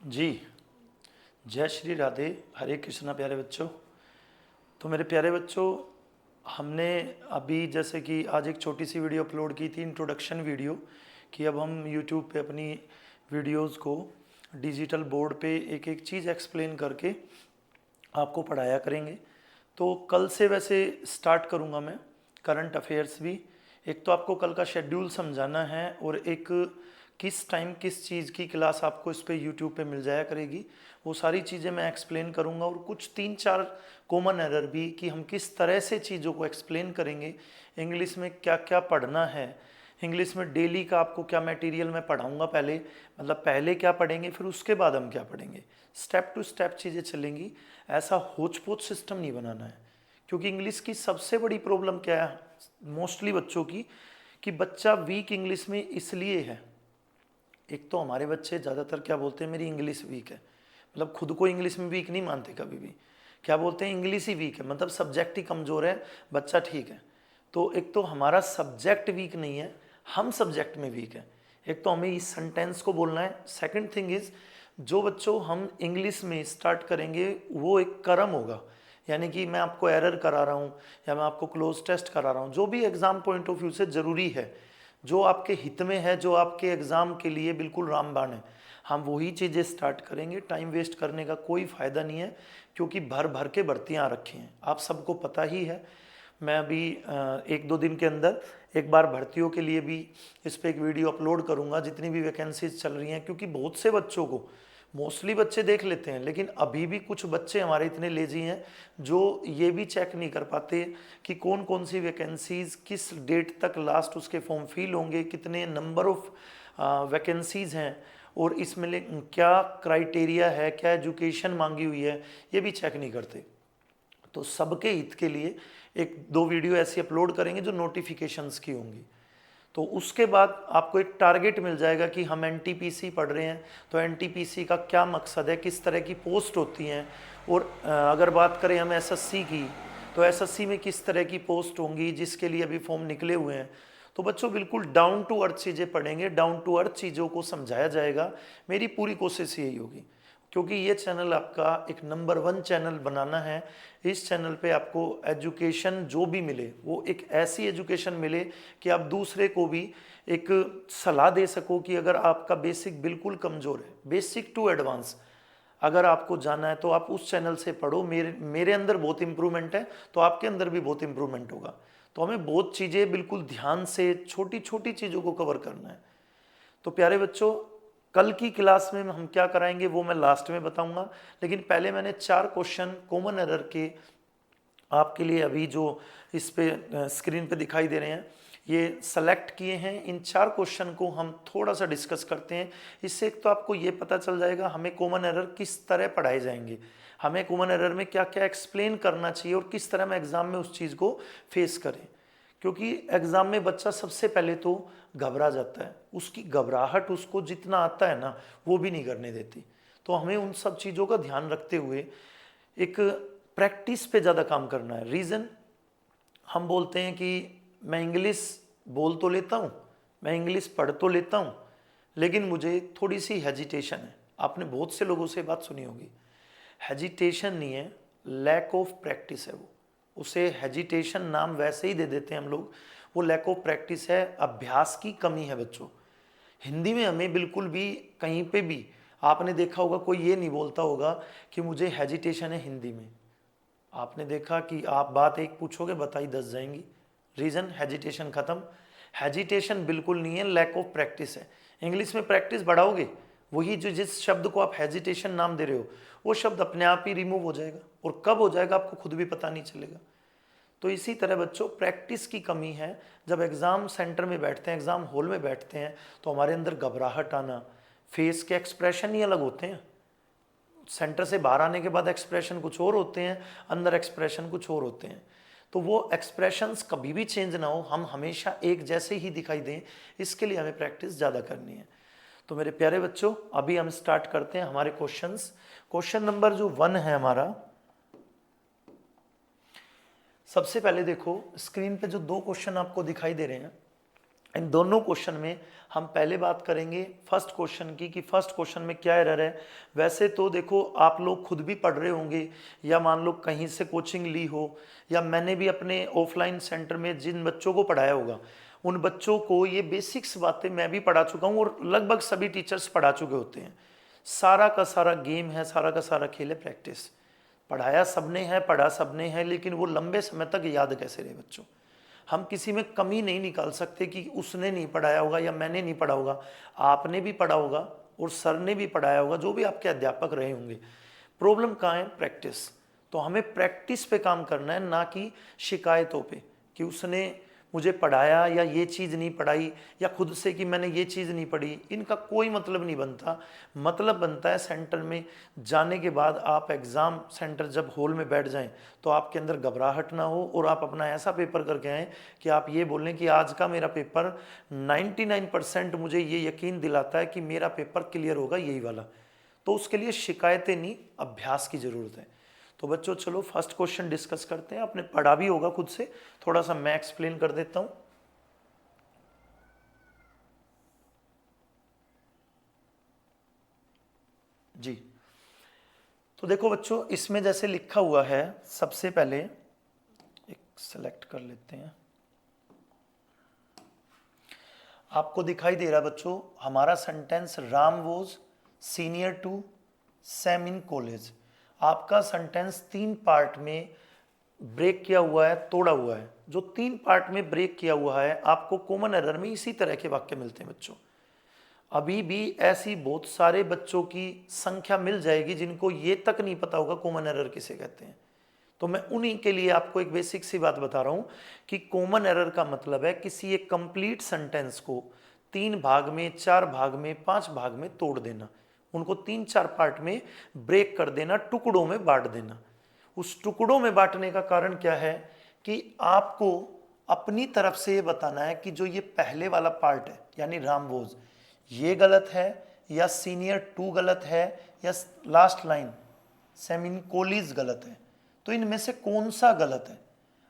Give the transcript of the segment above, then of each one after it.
जी, जय श्री राधे, हरे कृष्णा प्यारे बच्चों। तो मेरे प्यारे बच्चों, हमने अभी जैसे कि आज एक छोटी सी वीडियो अपलोड की थी, इंट्रोडक्शन वीडियो, कि अब हम यूट्यूब पे अपनी वीडियोस को डिजिटल बोर्ड पे एक एक चीज़ एक्सप्लेन करके आपको पढ़ाया करेंगे। तो कल से वैसे स्टार्ट करूँगा मैं करंट अफेयर्स भी। एक तो आपको कल का शेड्यूल समझाना है और एक किस टाइम किस चीज़ की क्लास आपको इस पे यूट्यूब पे मिल जाया करेगी, वो सारी चीज़ें मैं एक्सप्लेन करूँगा। और कुछ 3-4 कॉमन एरर भी कि हम किस तरह से चीज़ों को एक्सप्लेन करेंगे, इंग्लिश में क्या क्या पढ़ना है, इंग्लिश में डेली का आपको क्या मटेरियल मैं पढ़ाऊँगा। पहले मतलब पहले क्या पढ़ेंगे, फिर उसके बाद हम क्या पढ़ेंगे, स्टेप टू स्टेप चीज़ें चलेंगी। ऐसा होच पोच सिस्टम नहीं बनाना है, क्योंकि इंग्लिश की सबसे बड़ी प्रॉब्लम क्या है मोस्टली बच्चों की, कि बच्चा वीक इंग्लिश में इसलिए है। एक तो हमारे बच्चे ज़्यादातर क्या बोलते हैं, मेरी इंग्लिश वीक है, मतलब खुद को इंग्लिश में वीक नहीं मानते कभी भी। क्या बोलते हैं, इंग्लिश ही वीक है, मतलब सब्जेक्ट ही कमज़ोर है, बच्चा ठीक है। तो एक तो हमारा सब्जेक्ट वीक नहीं है, हम सब्जेक्ट में वीक है। एक तो हमें इस सेंटेंस को बोलना है। सेकंड थिंग इज़, जो बच्चों हम इंग्लिश में स्टार्ट करेंगे वो एक कर्म होगा, यानी कि मैं आपको एरर करा रहा हूँ या मैं आपको क्लोज टेस्ट करा रहा हूँ, जो भी एग्ज़ाम पॉइंट ऑफ व्यू से ज़रूरी है, जो आपके हित में है, जो आपके एग्ज़ाम के लिए बिल्कुल रामबाण है, हम वही चीज़ें स्टार्ट करेंगे। टाइम वेस्ट करने का कोई फ़ायदा नहीं है, क्योंकि भर भर के भर्तियाँ आ रखी हैं, आप सबको पता ही है। मैं अभी 1-2 दिन के अंदर एक बार भर्तियों के लिए भी इस पर एक वीडियो अपलोड करूँगा, जितनी भी वैकेंसीज चल रही हैं, क्योंकि बहुत से बच्चों को, मोस्टली बच्चे देख लेते हैं, लेकिन अभी भी कुछ बच्चे हमारे इतने लेजी हैं जो ये भी चेक नहीं कर पाते कि कौन कौन सी वैकेंसीज़ किस डेट तक लास्ट उसके फॉर्म फिल होंगे, कितने नंबर ऑफ वैकेंसीज़ हैं, और इसमें क्या क्राइटेरिया है, क्या एजुकेशन मांगी हुई है, ये भी चेक नहीं करते। तो सबके हित के लिए 1-2 वीडियो ऐसी अपलोड करेंगे जो नोटिफिकेशंस की होंगी। तो उसके बाद आपको एक टारगेट मिल जाएगा कि हम एनटीपीसी पढ़ रहे हैं, तो एनटीपीसी का क्या मकसद है, किस तरह की पोस्ट होती हैं, और अगर बात करें हम एसएससी की, तो एसएससी में किस तरह की पोस्ट होंगी जिसके लिए अभी फॉर्म निकले हुए हैं। तो बच्चों बिल्कुल डाउन टू अर्थ चीज़ें पढ़ेंगे, डाउन टू अर्थ चीज़ों को समझाया जाएगा। मेरी पूरी कोशिश यही होगी, क्योंकि ये चैनल आपका एक नंबर 1 चैनल बनाना है। इस चैनल पे आपको एजुकेशन जो भी मिले वो एक ऐसी एजुकेशन मिले कि आप दूसरे को भी एक सलाह दे सको कि अगर आपका बेसिक बिल्कुल कमज़ोर है, बेसिक टू एडवांस अगर आपको जाना है, तो आप उस चैनल से पढ़ो। मेरे अंदर बहुत इंप्रूवमेंट है, तो आपके अंदर भी बहुत इंप्रूवमेंट होगा। तो हमें बहुत चीज़ें बिल्कुल ध्यान से छोटी छोटी चीज़ों को कवर करना है। तो प्यारे बच्चों, कल की क्लास में हम क्या कराएंगे वो मैं लास्ट में बताऊंगा, लेकिन पहले मैंने 4 क्वेश्चन कॉमन एरर के आपके लिए अभी जो इस पे स्क्रीन पे दिखाई दे रहे हैं ये सेलेक्ट किए हैं। इन 4 क्वेश्चन को हम थोड़ा सा डिस्कस करते हैं। इससे एक तो आपको ये पता चल जाएगा हमें कॉमन एरर किस तरह पढ़ाए जाएंगे, हमें कॉमन एरर में क्या क्या एक्सप्लेन करना चाहिए और किस तरह हम एग्जाम में उस चीज़ को फेस करें। क्योंकि एग्ज़ाम में बच्चा सबसे पहले तो घबरा जाता है, उसकी घबराहट उसको जितना आता है ना वो भी नहीं करने देती। तो हमें उन सब चीज़ों का ध्यान रखते हुए एक प्रैक्टिस पे ज़्यादा काम करना है। रीज़न, हम बोलते हैं कि मैं इंग्लिश बोल तो लेता हूँ, मैं इंग्लिश पढ़ तो लेता हूँ, लेकिन मुझे थोड़ी सी हेजिटेशन है। आपने बहुत से लोगों से बात सुनी होगी, हेजिटेशन नहीं है, लैक ऑफ प्रैक्टिस है वो। उसे हेजिटेशन नाम वैसे ही दे देते हैं हम लोग, वो लैक ऑफ प्रैक्टिस है, अभ्यास की कमी है बच्चों। हिंदी में हमें बिल्कुल भी कहीं पे भी आपने देखा होगा कोई ये नहीं बोलता होगा कि मुझे हेजिटेशन है हिंदी में। आपने देखा कि आप बात एक पूछोगे बताई 10 जाएंगी। रीज़न, हेजिटेशन खत्म। हेजिटेशन बिल्कुल नहीं है, लैक ऑफ प्रैक्टिस है। इंग्लिश में प्रैक्टिस बढ़ाओगे, वही जो जिस शब्द को आप हेजिटेशन नाम दे रहे हो वो शब्द अपने आप ही रिमूव हो जाएगा, और कब हो जाएगा आपको खुद भी पता नहीं चलेगा। तो इसी तरह बच्चों प्रैक्टिस की कमी है। जब एग्ज़ाम सेंटर में बैठते हैं, एग्ज़ाम हॉल में बैठते हैं, तो हमारे अंदर घबराहट आना, फेस के एक्सप्रेशन ही अलग होते हैं। सेंटर से बाहर आने के बाद एक्सप्रेशन कुछ और होते हैं, अंदर एक्सप्रेशन कुछ और होते हैं। तो वो एक्सप्रेशंस कभी भी चेंज ना हो, हम हमेशा एक जैसे ही दिखाई दें, इसके लिए हमें प्रैक्टिस ज़्यादा करनी है। तो मेरे प्यारे बच्चों, अभी हम स्टार्ट करते हैं हमारे क्वेश्चंस। क्वेश्चन नंबर जो 1 है हमारा, सबसे पहले देखो स्क्रीन पे जो 2 क्वेश्चन आपको दिखाई दे रहे हैं, इन दोनों क्वेश्चन में हम पहले बात करेंगे फर्स्ट क्वेश्चन की कि फर्स्ट क्वेश्चन में क्या एरर है। वैसे तो देखो आप लोग खुद भी पढ़ रहे होंगे या मान लो कहीं से कोचिंग ली हो या मैंने भी अपने ऑफलाइन सेंटर में जिन बच्चों को पढ़ाया होगा उन बच्चों को ये बेसिक्स बातें मैं भी पढ़ा चुका हूँ और लगभग सभी टीचर्स पढ़ा चुके होते हैं। सारा का सारा गेम है, सारा का सारा खेल है प्रैक्टिस। पढ़ाया सबने है, पढ़ा सबने है, लेकिन वो लंबे समय तक याद कैसे रहे बच्चों। हम किसी में कमी नहीं निकाल सकते कि उसने नहीं पढ़ाया होगा या मैंने नहीं पढ़ा होगा। आपने भी पढ़ा होगा और सर ने भी पढ़ाया होगा, जो भी आपके अध्यापक रहे होंगे। प्रॉब्लम कहाँ है? प्रैक्टिस। तो हमें प्रैक्टिस पे काम करना है, ना कि शिकायतों पे कि उसने मुझे पढ़ाया या ये चीज़ नहीं पढ़ाई या खुद से कि मैंने ये चीज़ नहीं पढ़ी। इनका कोई मतलब नहीं बनता। मतलब बनता है सेंटर में जाने के बाद आप एग्ज़ाम सेंटर जब हॉल में बैठ जाएं तो आपके अंदर घबराहट ना हो और आप अपना ऐसा पेपर करके आएँ कि आप ये बोलें कि आज का मेरा पेपर 99% मुझे ये यकीन दिलाता है कि मेरा पेपर क्लियर होगा यही वाला। तो उसके लिए शिकायतें नहीं, अभ्यास की ज़रूरत है। तो बच्चों चलो फर्स्ट क्वेश्चन डिस्कस करते हैं। आपने पढ़ा भी होगा खुद से, थोड़ा सा मैं एक्सप्लेन कर देता हूं। जी, तो देखो बच्चों, इसमें जैसे लिखा हुआ है, सबसे पहले एक सेलेक्ट कर लेते हैं। आपको दिखाई दे रहा है बच्चों हमारा sentence, Ram was senior to Sam in college. आपका सेंटेंस 3 पार्ट में ब्रेक किया हुआ है, तोड़ा हुआ है। जो 3 पार्ट में ब्रेक किया हुआ है, आपको कॉमन एरर में इसी तरह के वाक्य मिलते हैं बच्चों। अभी भी ऐसी बहुत सारे बच्चों की संख्या मिल जाएगी जिनको ये तक नहीं पता होगा कॉमन एरर किसे कहते हैं। तो मैं उन्हीं के लिए आपको एक बेसिक सी बात बता रहा हूं कि कॉमन एरर का मतलब है किसी एक कंप्लीट सेंटेंस को 3 भाग में, 4 भाग में, 5 भाग में तोड़ देना, उनको 3-4 पार्ट में ब्रेक कर देना, टुकड़ों में बांट देना। उस टुकड़ों में बांटने का कारण क्या है कि आपको अपनी तरफ से ये बताना है कि जो ये पहले वाला पार्ट है यानी रामवोज, ये गलत है या सीनियर टू गलत है या लास्ट लाइन सेमिनकोलीज गलत है। तो इनमें से कौन सा गलत है?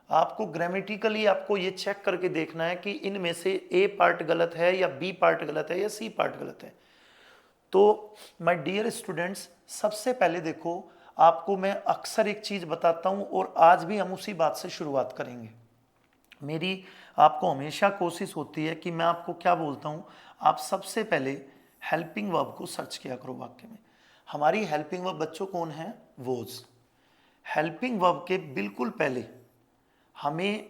आपको ग्रामेटिकली आपको ये चेक करके देखना है कि इनमें से ए पार्ट गलत है या बी पार्ट गलत है या सी पार्ट गलत है। तो माय डियर स्टूडेंट्स, सबसे पहले देखो, आपको मैं अक्सर एक चीज बताता हूं और आज भी हम उसी बात से शुरुआत करेंगे। मेरी आपको हमेशा कोशिश होती है कि मैं आपको क्या बोलता हूं, आप सबसे पहले हेल्पिंग वर्ब को सर्च किया करो वाक्य में। हमारी हेल्पिंग वर्ब बच्चों कौन है? वोज। हेल्पिंग वर्ब के बिल्कुल पहले हमें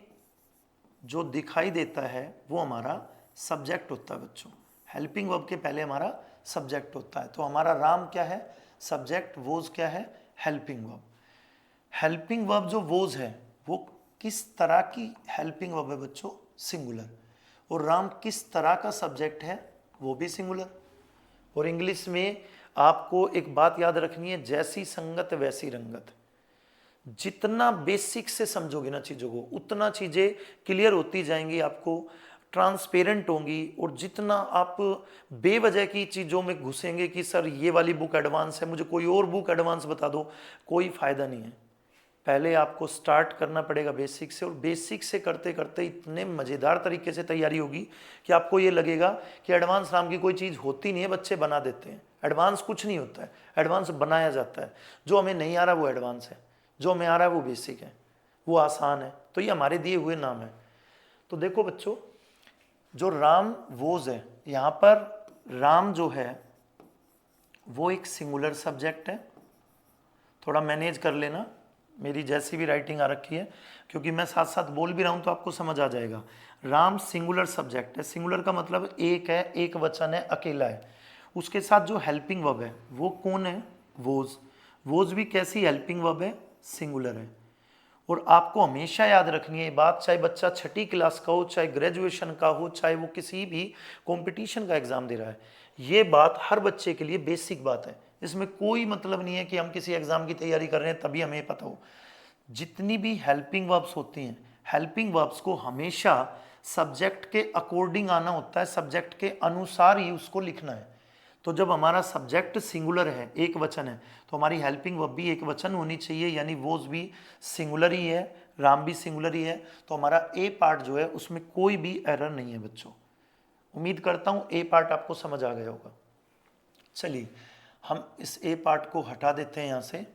जो दिखाई देता है वो हमारा सब्जेक्ट होता है बच्चों। हेल्पिंग वर्ब के पहले हमारा सब्जेक्ट होता है। तो हमारा राम क्या है? सब्जेक्ट। वोज क्या है? Helping verb. हेल्पिंग वर्ब जो वोज है वो किस तरह की हेल्पिंग वर्ब है बच्चों? सिंगुलर। और राम किस तरह का सब्जेक्ट है? वो भी सिंगुलर। और इंग्लिश में आपको एक बात याद रखनी है, जैसी संगत वैसी रंगत। जितना बेसिक से समझोगे ना चीज़ों को, उतना चीज़ें क्लियर होती जाएंगी, आपको ट्रांसपेरेंट होंगी। और जितना आप बेवजह की चीज़ों में घुसेंगे कि सर ये वाली बुक एडवांस है, मुझे कोई और बुक एडवांस बता दो, कोई फ़ायदा नहीं है। पहले आपको स्टार्ट करना पड़ेगा बेसिक से, और बेसिक से करते करते इतने मज़ेदार तरीके से तैयारी होगी कि आपको ये लगेगा कि एडवांस नाम की कोई चीज़ होती नहीं है, बच्चे बना देते हैं। एडवांस कुछ नहीं होता है, एडवांस बनाया जाता है। जो हमें नहीं आ रहा वो एडवांस है, जो हमें आ रहा है वो बेसिक है, वो आसान है। तो ये हमारे दिए हुए नाम है। तो देखो बच्चों, जो राम वोज है, यहाँ पर राम जो है वो एक सिंगुलर सब्जेक्ट है। थोड़ा मैनेज कर लेना, मेरी जैसी भी राइटिंग आ रखी है, क्योंकि मैं साथ साथ बोल भी रहा हूँ तो आपको समझ आ जाएगा। राम सिंगुलर सब्जेक्ट है। सिंगुलर का मतलब एक है, एक वचन है, अकेला है। उसके साथ जो हेल्पिंग वर्ब है वो कौन है? वोज। वोज भी कैसी हेल्पिंग वर्ब है? सिंगुलर है। और आपको हमेशा याद रखनी है बात, चाहे बच्चा 6ठी क्लास का हो, चाहे ग्रेजुएशन का हो, चाहे वो किसी भी कंपटीशन का एग्जाम दे रहा है, ये बात हर बच्चे के लिए बेसिक बात है। इसमें कोई मतलब नहीं है कि हम किसी एग्जाम की तैयारी कर रहे हैं तभी हमें पता हो। जितनी भी हेल्पिंग वर्ब्स होती हैं, हेल्पिंग वर्ब्स को हमेशा सब्जेक्ट के अकॉर्डिंग आना होता है, सब्जेक्ट के अनुसार ही उसको लिखना है। तो जब हमारा सब्जेक्ट सिंगुलर है, एक वचन है, तो हमारी हेल्पिंग वर्ब भी एक वचन होनी चाहिए, यानी वोज भी सिंगुलर ही है, राम भी सिंगुलर ही है। तो हमारा ए पार्ट जो है उसमें कोई भी एरर नहीं है बच्चों। उम्मीद करता हूं ए पार्ट आपको समझ आ गया होगा। चलिए हम इस ए पार्ट को हटा देते हैं यहां से।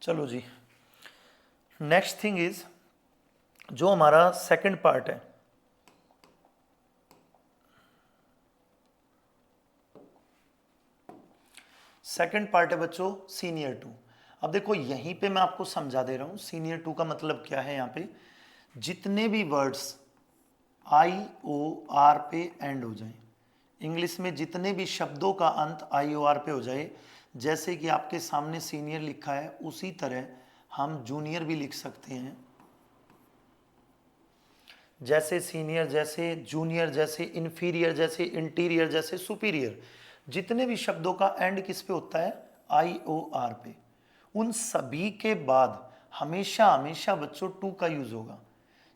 चलो जी, नेक्स्ट थिंग इज जो हमारा सेकंड पार्ट है, सेकंड पार्ट है बच्चों सीनियर टू। अब देखो यहीं पे मैं आपको समझा दे रहा हूं सीनियर टू का मतलब क्या है। यहां पे जितने भी वर्ड्स आई ओ आर पे एंड हो जाए, इंग्लिश में जितने भी शब्दों का अंत आई ओ आर पे हो जाए, जैसे कि आपके सामने सीनियर लिखा है उसी तरह हम जूनियर भी लिख सकते हैं। जैसे सीनियर, जैसे जूनियर, जैसे इन्फीरियर, जैसे इंटीरियर, जैसे सुपीरियर, जितने भी शब्दों का एंड किस पे होता है, आई ओ आर पे, उन सभी के बाद हमेशा हमेशा बच्चों टू का यूज होगा।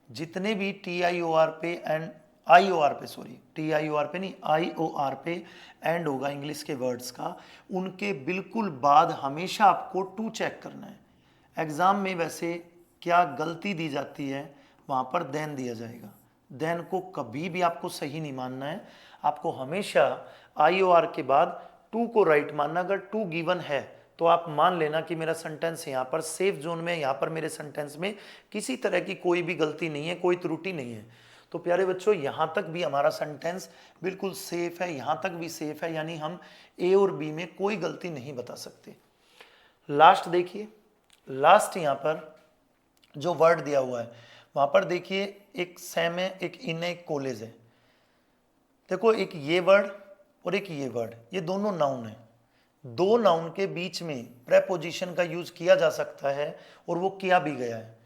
जितने भी टी आई ओ आर पे एंड आई ओ आर पे, sorry T I O R पे नहीं, आई ओ आर पे एंड होगा इंग्लिश के वर्ड्स का, उनके बिल्कुल बाद हमेशा आपको टू चेक करना है। एग्जाम में वैसे क्या गलती दी जाती है, वहां पर देन दिया जाएगा। देन को कभी भी आपको सही नहीं मानना है, आपको हमेशा आई ओ आर के बाद टू को राइट मानना। अगर टू गिवन है तो आप मान लेना कि मेरा सेंटेंस यहाँ पर सेफ जोन में, यहाँ पर मेरे सेंटेंस में किसी तरह की कोई भी गलती नहीं है, कोई त्रुटि नहीं है। तो प्यारे बच्चों यहाँ तक भी हमारा सेंटेंस बिल्कुल सेफ है, यहाँ तक भी सेफ है, यानी हम ए और बी में कोई गलती नहीं बता सकते। लास्ट देखिए, लास्ट यहाँ पर जो वर्ड दिया हुआ है वहाँ पर देखिए एक सेम है, एक इन है, एक कॉलेज है। देखो एक ये वर्ड और एक ये वर्ड, ये दोनों नाउन है। दो नाउन के बीच में प्रेपोजिशन का यूज किया जा सकता है और वो किया भी गया है।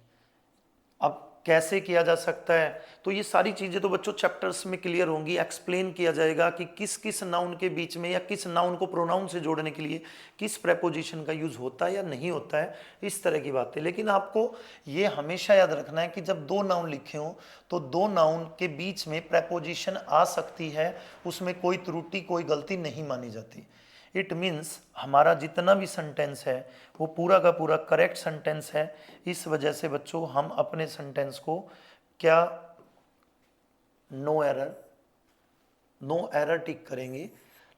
अब कैसे किया जा सकता है, तो ये सारी चीजें तो बच्चों चैप्टर्स में क्लियर होंगी, एक्सप्लेन किया जाएगा कि किस किस नाउन के बीच में या किस नाउन को प्रोनाउन से जोड़ने के लिए किस प्रेपोजिशन का यूज होता है या नहीं होता है, इस तरह की बातें। लेकिन आपको ये हमेशा याद रखना है कि जब दो नाउन लिखे हों तो दो नाउन के बीच में प्रेपोजिशन आ सकती है, उसमें कोई त्रुटि कोई गलती नहीं मानी जाती। इट मीन्स हमारा जितना भी सेंटेंस है वो पूरा का पूरा करेक्ट सेंटेंस है। इस वजह से बच्चों हम अपने सेंटेंस को क्या नो एरर, नो एरर टिक करेंगे,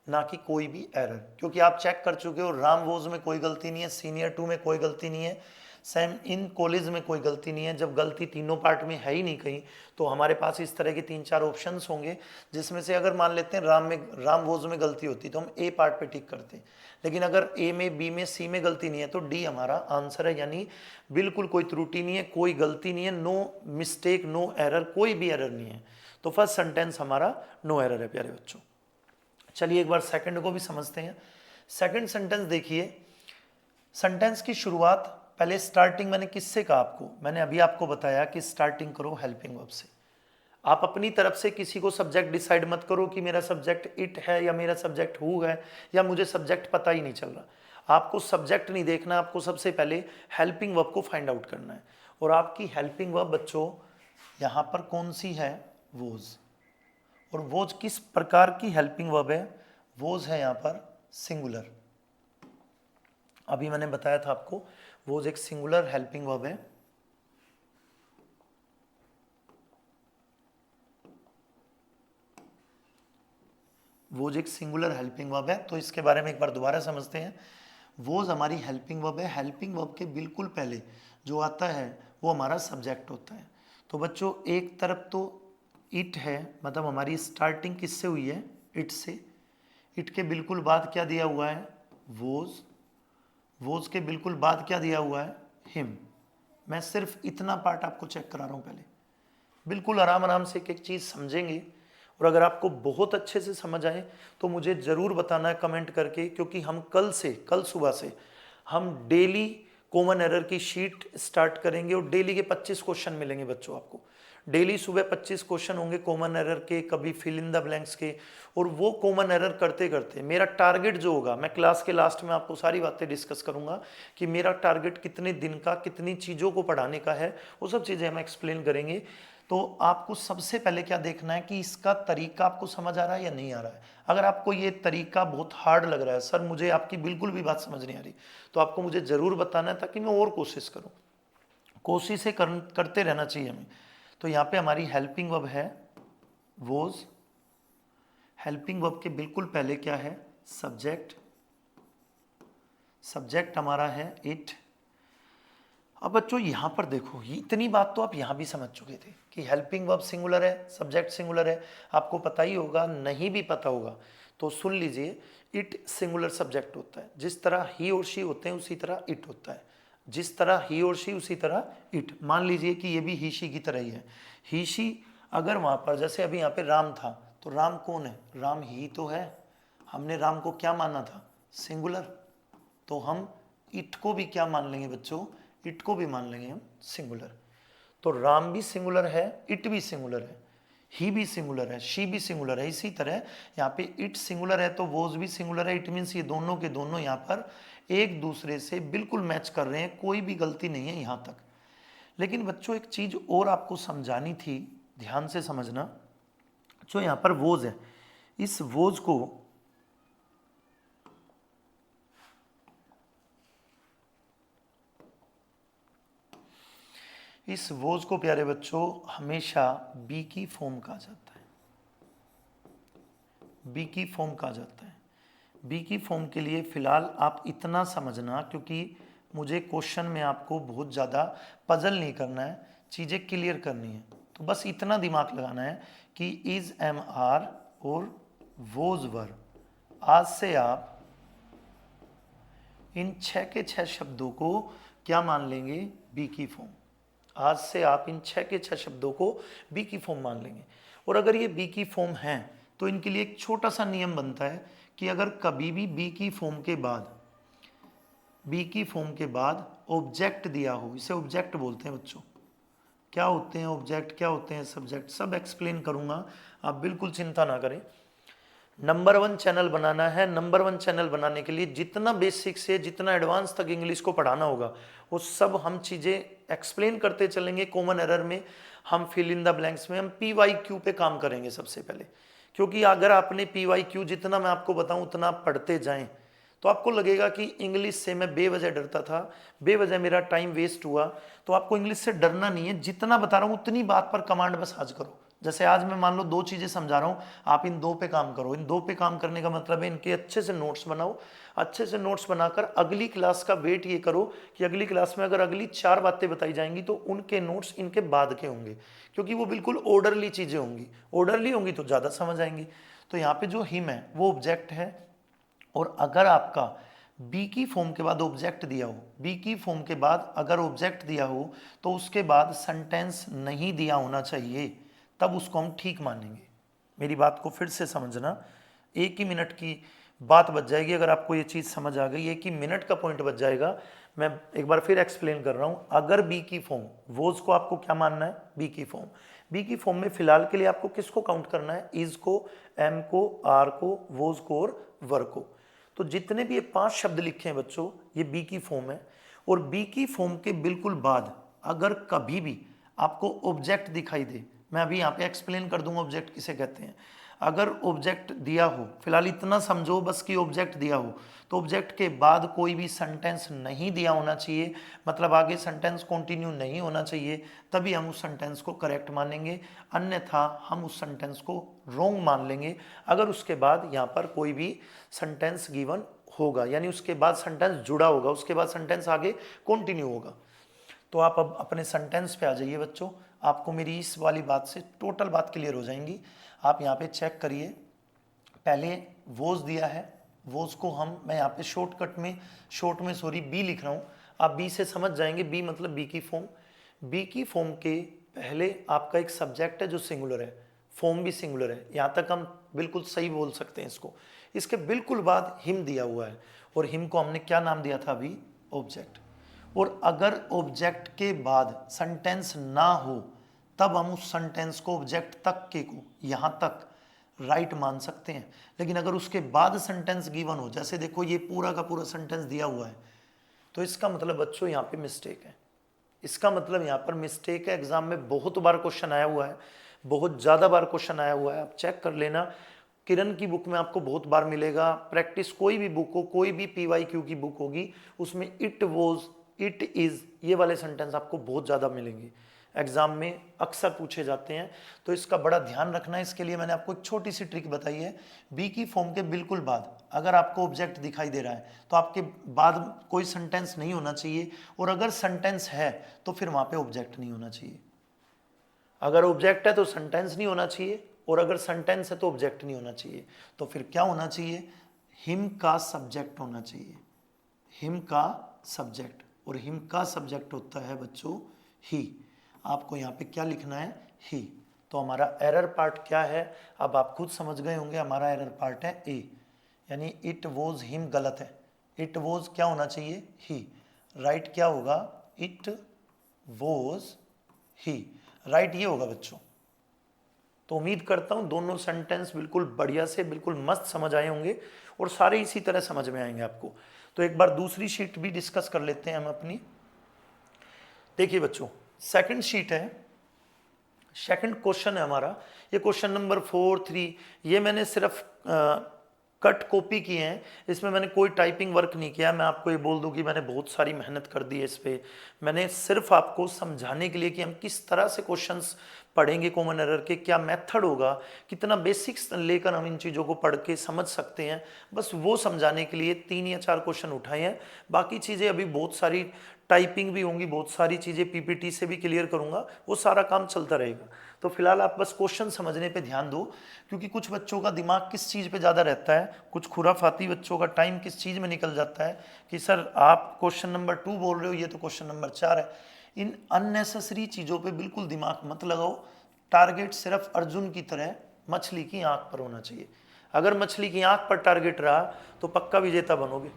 ना कि कोई भी एरर, क्योंकि आप चेक कर चुके हो राम वोज में कोई गलती नहीं है, सीनियर टू में कोई गलती नहीं है, सेम इन कॉलेज में कोई गलती नहीं है। जब गलती तीनों पार्ट में है ही नहीं कहीं, तो हमारे पास इस तरह के 3-4 ऑप्शंस होंगे, जिसमें से अगर मान लेते हैं राम वोज में गलती होती तो हम ए पार्ट पे टिक करते हैं। लेकिन अगर ए में, बी में, सी में गलती नहीं है तो डी हमारा आंसर है, यानी बिल्कुल कोई त्रुटि नहीं है, कोई गलती नहीं है, नो मिस्टेक, नो एरर, कोई भी एरर नहीं है। तो फर्स्ट सेंटेंस हमारा नो एरर है प्यारे बच्चों। चलिए एक बार सेकंड को भी समझते हैं। सेकंड सेंटेंस देखिए, सेंटेंस की शुरुआत पहले स्टार्टिंग मैंने किससे कहा आपको, मैंने अभी आपको बताया कि स्टार्टिंग करो हेल्पिंग वर्ब से। आप अपनी तरफ से किसी को सब्जेक्ट डिसाइड मत करो कि मेरा सब्जेक्ट इट है या मेरा सब्जेक्ट हु है या मुझे सब्जेक्ट पता ही नहीं चल रहा। आपको सब्जेक्ट नहीं देखना, आपको सबसे पहले हेल्पिंग वर्ब को फाइंड आउट करना है। और आपकी हेल्पिंग वर्ब बच्चों यहाँ पर कौन सी है, वोज। और वोज किस प्रकार की हेल्पिंग वर्ब है, वोज है यहाँ पर सिंगुलर। अभी मैंने बताया था आपको वोज एक सिंगुलर हेल्पिंग वर्ब है। वोज एक सिंगुलर हेल्पिंग वर्ब है, तो इसके बारे में एक बार दोबारा समझते हैं। वोज हमारी हेल्पिंग वर्ब है। हेल्पिंग वर्ब के बिल्कुल पहले जो आता है वो हमारा सब्जेक्ट होता है। तो बच्चों एक तरफ तो इट है, मतलब हमारी स्टार्टिंग किससे हुई है, इट से। इट के बिल्कुल बाद क्या दिया हुआ है, वोज। वोज के बिल्कुल बाद क्या दिया हुआ है, हिम। मैं सिर्फ इतना पार्ट आपको चेक करा रहा हूं पहले, बिल्कुल आराम आराम से एक एक चीज़ समझेंगे। और अगर आपको बहुत अच्छे से समझ आए तो मुझे ज़रूर बताना है कमेंट करके, क्योंकि हम कल सुबह से हम डेली कॉमन एरर की शीट स्टार्ट करेंगे और डेली के 25 क्वेश्चन मिलेंगे बच्चों आपको। डेली सुबह 25 क्वेश्चन होंगे कॉमन एरर के, कभी फिल इन द ब्लैंक्स के। और वो कॉमन एरर करते करते मेरा टारगेट जो होगा, मैं क्लास के लास्ट में आपको सारी बातें डिस्कस करूंगा कि मेरा टारगेट कितने दिन का, कितनी चीज़ों को पढ़ाने का है, वो सब चीज़ें हम एक्सप्लेन करेंगे। तो आपको सबसे पहले क्या देखना है कि इसका तरीका आपको समझ आ रहा है या नहीं आ रहा है। अगर आपको ये तरीका बहुत हार्ड लग रहा है, सर मुझे आपकी बिल्कुल भी बात समझ नहीं आ रही, तो आपको मुझे ज़रूर बताना है ताकि मैं और कोशिश करूँ। कोशिशें करते रहना चाहिए हमें। तो यहाँ पे हमारी हेल्पिंग वर्ब है वोज। हेल्पिंग वर्ब के बिल्कुल पहले क्या है, सब्जेक्ट। सब्जेक्ट हमारा है इट। अब बच्चों यहाँ पर देखो, इतनी बात तो आप यहाँ भी समझ चुके थे कि हेल्पिंग वर्ब सिंगुलर है, सब्जेक्ट सिंगुलर है, आपको पता ही होगा। नहीं भी पता होगा तो सुन लीजिए, इट सिंगुलर सब्जेक्ट होता है। जिस तरह ही और शी होते हैं उसी तरह इट होता है। जिस तरह ही और शी उसी तरह इट। मान लीजिए कि ये भी ही शी की तरह ही है। ही शी अगर वहाँ पर जैसे अभी यहाँ पे राम था, तो राम कौन है, राम ही तो है। हमने राम को क्या माना था, सिंगुलर। तो हम इट को भी क्या मान लेंगे बच्चों, इट को भी मान लेंगे हम सिंगुलर। तो राम भी सिंगुलर है, इट भी सिंगुलर है, ही भी सिंगुलर है, शी भी सिंगुलर है। इसी तरह यहाँ पे इट सिंगुलर है तो वोज भी सिंगुलर है। इट मीन्स ये दोनों के दोनों यहाँ पर एक दूसरे से बिल्कुल मैच कर रहे हैं, कोई भी गलती नहीं है यहाँ तक। लेकिन बच्चों एक चीज और आपको समझानी थी, ध्यान से समझना। जो यहाँ पर वोज है, इस वोज को प्यारे बच्चों हमेशा बी की फॉर्म कहा जाता है। बी की फॉर्म कहा जाता है। बी की फॉर्म के लिए फिलहाल आप इतना समझना, क्योंकि मुझे क्वेश्चन में आपको बहुत ज़्यादा पजल नहीं करना है, चीज़ें क्लियर करनी है। तो बस इतना दिमाग लगाना है कि इज एम आर और वोज वर। आज से आप इन 6 के 6 शब्दों को क्या मान लेंगे, बी की फॉर्म। आज से आप इन 6 के 6 शब्दों को बी की फॉर्म मान लेंगे। और अगर ये बी की फॉर्म है तो इनके लिए एक छोटा सा नियम बनता है कि अगर कभी भी बी की फॉर्म के बाद ऑब्जेक्ट दिया हो, इसे ऑब्जेक्ट बोलते हैं बच्चों। क्या होते हैं ऑब्जेक्ट, क्या होते हैं सब्जेक्ट, सब एक्सप्लेन करूंगा, आप बिल्कुल चिंता ना करें। नंबर 1 चैनल बनाना है। नंबर 1 चैनल बनाने के लिए जितना बेसिक से जितना एडवांस तक इंग्लिश को पढ़ाना होगा वो सब हम चीज़ें एक्सप्लेन करते चलेंगे। कॉमन एरर में हम फिल इन द ब्लैंक्स में हम PYQ पे काम करेंगे सबसे पहले। क्योंकि अगर आपने PYQ जितना मैं आपको बताऊं उतना आप पढ़ते जाएं तो आपको लगेगा कि इंग्लिश से मैं बेवजह डरता था, बेवजह मेरा टाइम वेस्ट हुआ। तो आपको इंग्लिश से डरना नहीं है, जितना बता रहा हूँ उतनी बात पर कमांड बस आज करो। जैसे आज मैं मान लो 2 चीज़ें समझा रहा हूँ, आप इन 2 पे काम करो। इन 2 पे काम करने का मतलब है इनके अच्छे से नोट्स बनाओ। अच्छे से नोट्स बनाकर अगली क्लास का वेट ये करो कि अगली क्लास में अगर अगली 4 बातें बताई जाएंगी तो उनके नोट्स इनके बाद के होंगे, क्योंकि वो बिल्कुल ऑर्डरली चीज़ें होंगी। ऑर्डरली होंगी तो ज़्यादा समझ आएंगी। तो यहाँ पे जो हिम है वो ऑब्जेक्ट है। और अगर आपका बी की फॉर्म के बाद ऑब्जेक्ट दिया हो, बी की फॉर्म के बाद अगर ऑब्जेक्ट दिया हो तो उसके बाद सेंटेंस नहीं दिया होना चाहिए, तब उसको हम ठीक मानेंगे। मेरी बात को फिर से समझना, 1 ही मिनट की बात बच जाएगी अगर आपको ये चीज़ समझ आ गई। 1 ही मिनट का पॉइंट बच जाएगा। मैं एक बार फिर एक्सप्लेन कर रहा हूँ। अगर बी की फॉर्म, वोज को आपको क्या मानना है, बी की फॉर्म। बी की फॉर्म में फिलहाल के लिए आपको किसको काउंट करना है, इज को, एम को, आर को, वोज को और वर को। तो जितने भी ये 5 शब्द लिखे हैं बच्चों, ये बी की फॉर्म है। और बी की फॉर्म के बिल्कुल बाद अगर कभी भी आपको ऑब्जेक्ट दिखाई दे, मैं अभी यहाँ पे एक्सप्लेन कर दूंगा ऑब्जेक्ट किसे कहते हैं। अगर ऑब्जेक्ट दिया हो, फिलहाल इतना समझो बस कि ऑब्जेक्ट दिया हो, तो ऑब्जेक्ट के बाद कोई भी सेंटेंस नहीं दिया होना चाहिए, मतलब आगे सेंटेंस कंटिन्यू नहीं होना चाहिए, तभी हम उस सेंटेंस को करेक्ट मानेंगे। अन्यथा हम उस सेंटेंस को रॉन्ग मान लेंगे अगर उसके बाद यहाँ पर कोई भी सेंटेंस गिवन होगा, यानी उसके बाद सेंटेंस जुड़ा होगा, उसके बाद सेंटेंस आगे कंटिन्यू होगा। तो आप अब अपने सेंटेंस पे आ जाइए बच्चों। आपको मेरी इस वाली बात से टोटल बात क्लियर हो जाएंगी। आप यहाँ पे चेक करिए, पहले वोज दिया है, वोज को मैं यहाँ पे शॉर्ट में बी लिख रहा हूँ। आप बी से समझ जाएंगे, बी मतलब बी की फॉर्म। बी की फॉर्म के पहले आपका एक सब्जेक्ट है जो सिंगुलर है, फॉर्म भी सिंगुलर है, यहाँ तक हम बिल्कुल सही बोल सकते हैं इसको। इसके बिल्कुल बाद हिम दिया हुआ है, और हिम को हमने क्या नाम दिया था अभी, ऑब्जेक्ट। और अगर ऑब्जेक्ट के बाद सेंटेंस ना हो तब हम उस सेंटेंस को ऑब्जेक्ट तक के को यहाँ तक राइट मान सकते हैं। लेकिन अगर उसके बाद सेंटेंस गिवन हो, जैसे देखो ये पूरा का पूरा सेंटेंस दिया हुआ है, तो इसका मतलब बच्चों यहाँ पे मिस्टेक है। इसका मतलब यहाँ पर मिस्टेक है। एग्जाम में बहुत बार क्वेश्चन आया हुआ है, बहुत ज़्यादा बार क्वेश्चन आया हुआ है, आप चेक कर लेना। किरण की बुक में आपको बहुत बार मिलेगा। प्रैक्टिस कोई भी बुक हो, कोई भी PYQ की बुक होगी, उसमें इट वॉज, इट इज, ये वाले सेंटेंस आपको बहुत ज़्यादा मिलेंगे, एग्जाम में अक्सर पूछे जाते हैं। तो इसका बड़ा ध्यान रखना है। इसके लिए मैंने आपको एक छोटी सी ट्रिक बताई है। बी की फॉर्म के बिल्कुल बाद अगर आपको ऑब्जेक्ट दिखाई दे रहा है तो आपके बाद कोई सेंटेंस नहीं होना चाहिए, और अगर सेंटेंस है तो फिर वहां पे ऑब्जेक्ट नहीं होना चाहिए। अगर ऑब्जेक्ट है तो सेंटेंस नहीं होना चाहिए, और अगर सेंटेंस है तो ऑब्जेक्ट नहीं होना चाहिए। तो फिर क्या होना चाहिए? हिम का सब्जेक्ट होना चाहिए, हिम का सब्जेक्ट, और हिम का सब्जेक्ट होता है बच्चों ही। आपको यहाँ पे क्या लिखना है? ही। तो हमारा एरर पार्ट क्या है? अब आप खुद समझ गए होंगे, हमारा एरर पार्ट है ए, यानी इट वॉज हिम गलत है। इट वॉज क्या होना चाहिए? ही। राइट क्या होगा? It was he. राइट ये होगा बच्चों। तो उम्मीद करता हूं दोनों सेंटेंस बिल्कुल बढ़िया से, बिल्कुल मस्त समझ आए होंगे, और सारे इसी तरह समझ में आएंगे आपको। तो एक बार दूसरी शीट भी डिस्कस कर लेते हैं हम अपनी। देखिए बच्चों, सेकंड शीट है, सेकंड क्वेश्चन है हमारा, ये क्वेश्चन नंबर 4, 3, ये मैंने सिर्फ कट कॉपी किए हैं, इसमें मैंने कोई टाइपिंग वर्क नहीं किया। मैं आपको ये बोल दूं कि मैंने बहुत सारी मेहनत कर दी है इस पे। मैंने सिर्फ आपको समझाने के लिए कि हम किस तरह से क्वेश्चंस पढ़ेंगे, कॉमन एरर के क्या मेथड होगा, कितना बेसिक्स लेकर हम इन चीज़ों को पढ़ के समझ सकते हैं, बस वो समझाने के लिए 3 या 4 क्वेश्चन उठाए हैं। बाकी चीज़ें अभी बहुत सारी टाइपिंग भी होंगी, बहुत सारी चीज़ें PPT से भी क्लियर करूंगा, वो सारा काम चलता रहेगा। तो फिलहाल आप बस क्वेश्चन समझने पे ध्यान दो, क्योंकि कुछ बच्चों का दिमाग किस चीज़ पे ज़्यादा रहता है, कुछ खुराफाती बच्चों का टाइम किस चीज़ में निकल जाता है कि सर आप क्वेश्चन नंबर 2 बोल रहे हो, ये तो क्वेश्चन नंबर 4 है। इन अननेसेसरी चीज़ों पे बिल्कुल दिमाग मत लगाओ। टारगेट सिर्फ अर्जुन की तरह मछली की आंख पर होना चाहिए। अगर मछली की आंख पर टारगेट रहा तो पक्का विजेता बनोगे,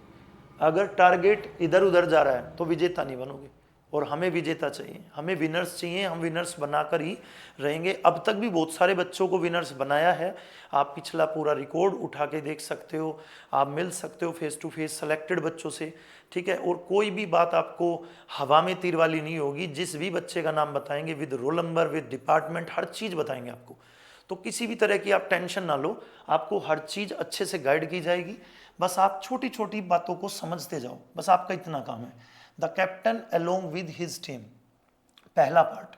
अगर टारगेट इधर उधर जा रहा है तो विजेता नहीं बनोगे। और हमें विजेता चाहिए, हमें विनर्स चाहिए, हम विनर्स बनाकर ही रहेंगे। अब तक भी बहुत सारे बच्चों को विनर्स बनाया है, आप पिछला पूरा रिकॉर्ड उठा के देख सकते हो, आप मिल सकते हो फेस टू फेस सेलेक्टेड बच्चों से, ठीक है। और कोई भी बात आपको हवा में तीर वाली नहीं होगी। जिस भी बच्चे का नाम बताएंगे with roll number, with department, हर चीज़ बताएंगे आपको। तो किसी भी तरह की आप टेंशन ना लो, आपको हर चीज़ अच्छे से गाइड की जाएगी। बस आप छोटी छोटी बातों को समझते जाओ, बस आपका इतना काम है। The captain along with his team, पहला part,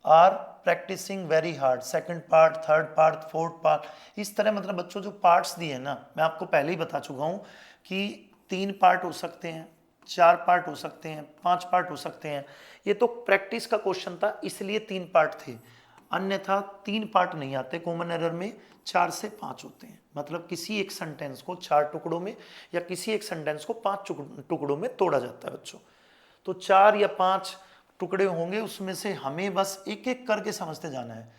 are practising very hard, second part, third part, fourth part. इस तरह मतलब बच्चों जो पार्ट्स दिए हैं ना, मैं आपको पहले ही बता चुका हूं कि 3 पार्ट हो सकते हैं, 4 पार्ट हो सकते हैं, 5 पार्ट हो सकते हैं। ये तो प्रैक्टिस का क्वेश्चन था इसलिए 3 पार्ट थे, अन्यथा 3 पार्ट नहीं आते। कॉमन एरर में 4 से 5 होते हैं, मतलब किसी एक सेंटेंस को 4 टुकड़ों में या किसी एक सेंटेंस को 5 टुकड़ों में तोड़ा जाता है बच्चों। तो 4 या 5 टुकड़े होंगे, उसमें से हमें बस एक एक करके समझते जाना है।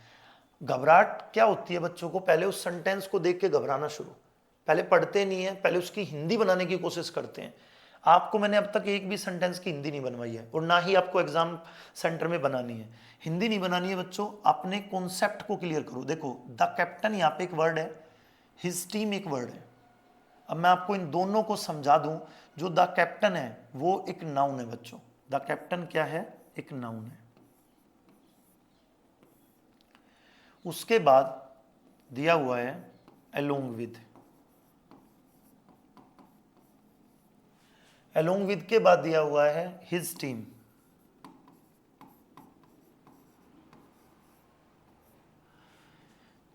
घबराहट क्या होती है बच्चों को? पहले उस सेंटेंस को देख के घबराना शुरू, पहले पढ़ते नहीं है, पहले उसकी हिंदी बनाने की कोशिश करते हैं। आपको मैंने अब तक एक भी सेंटेंस की हिंदी नहीं बनवाई है, और ना ही आपको एग्जाम सेंटर में बनानी है। हिंदी नहीं बनानी है बच्चों, अपने कॉन्सेप्ट को क्लियर करो। देखो द कैप्टन यहाँ पे एक वर्ड है, हिज टीम एक वर्ड है। अब मैं आपको इन दोनों को समझा दूं। जो द कैप्टन है वो एक नाउन है बच्चों, द कैप्टन क्या है? एक नाउन है। उसके बाद दिया हुआ है अलोंग विद, अलोंग विद के बाद दिया हुआ है हिज टीम।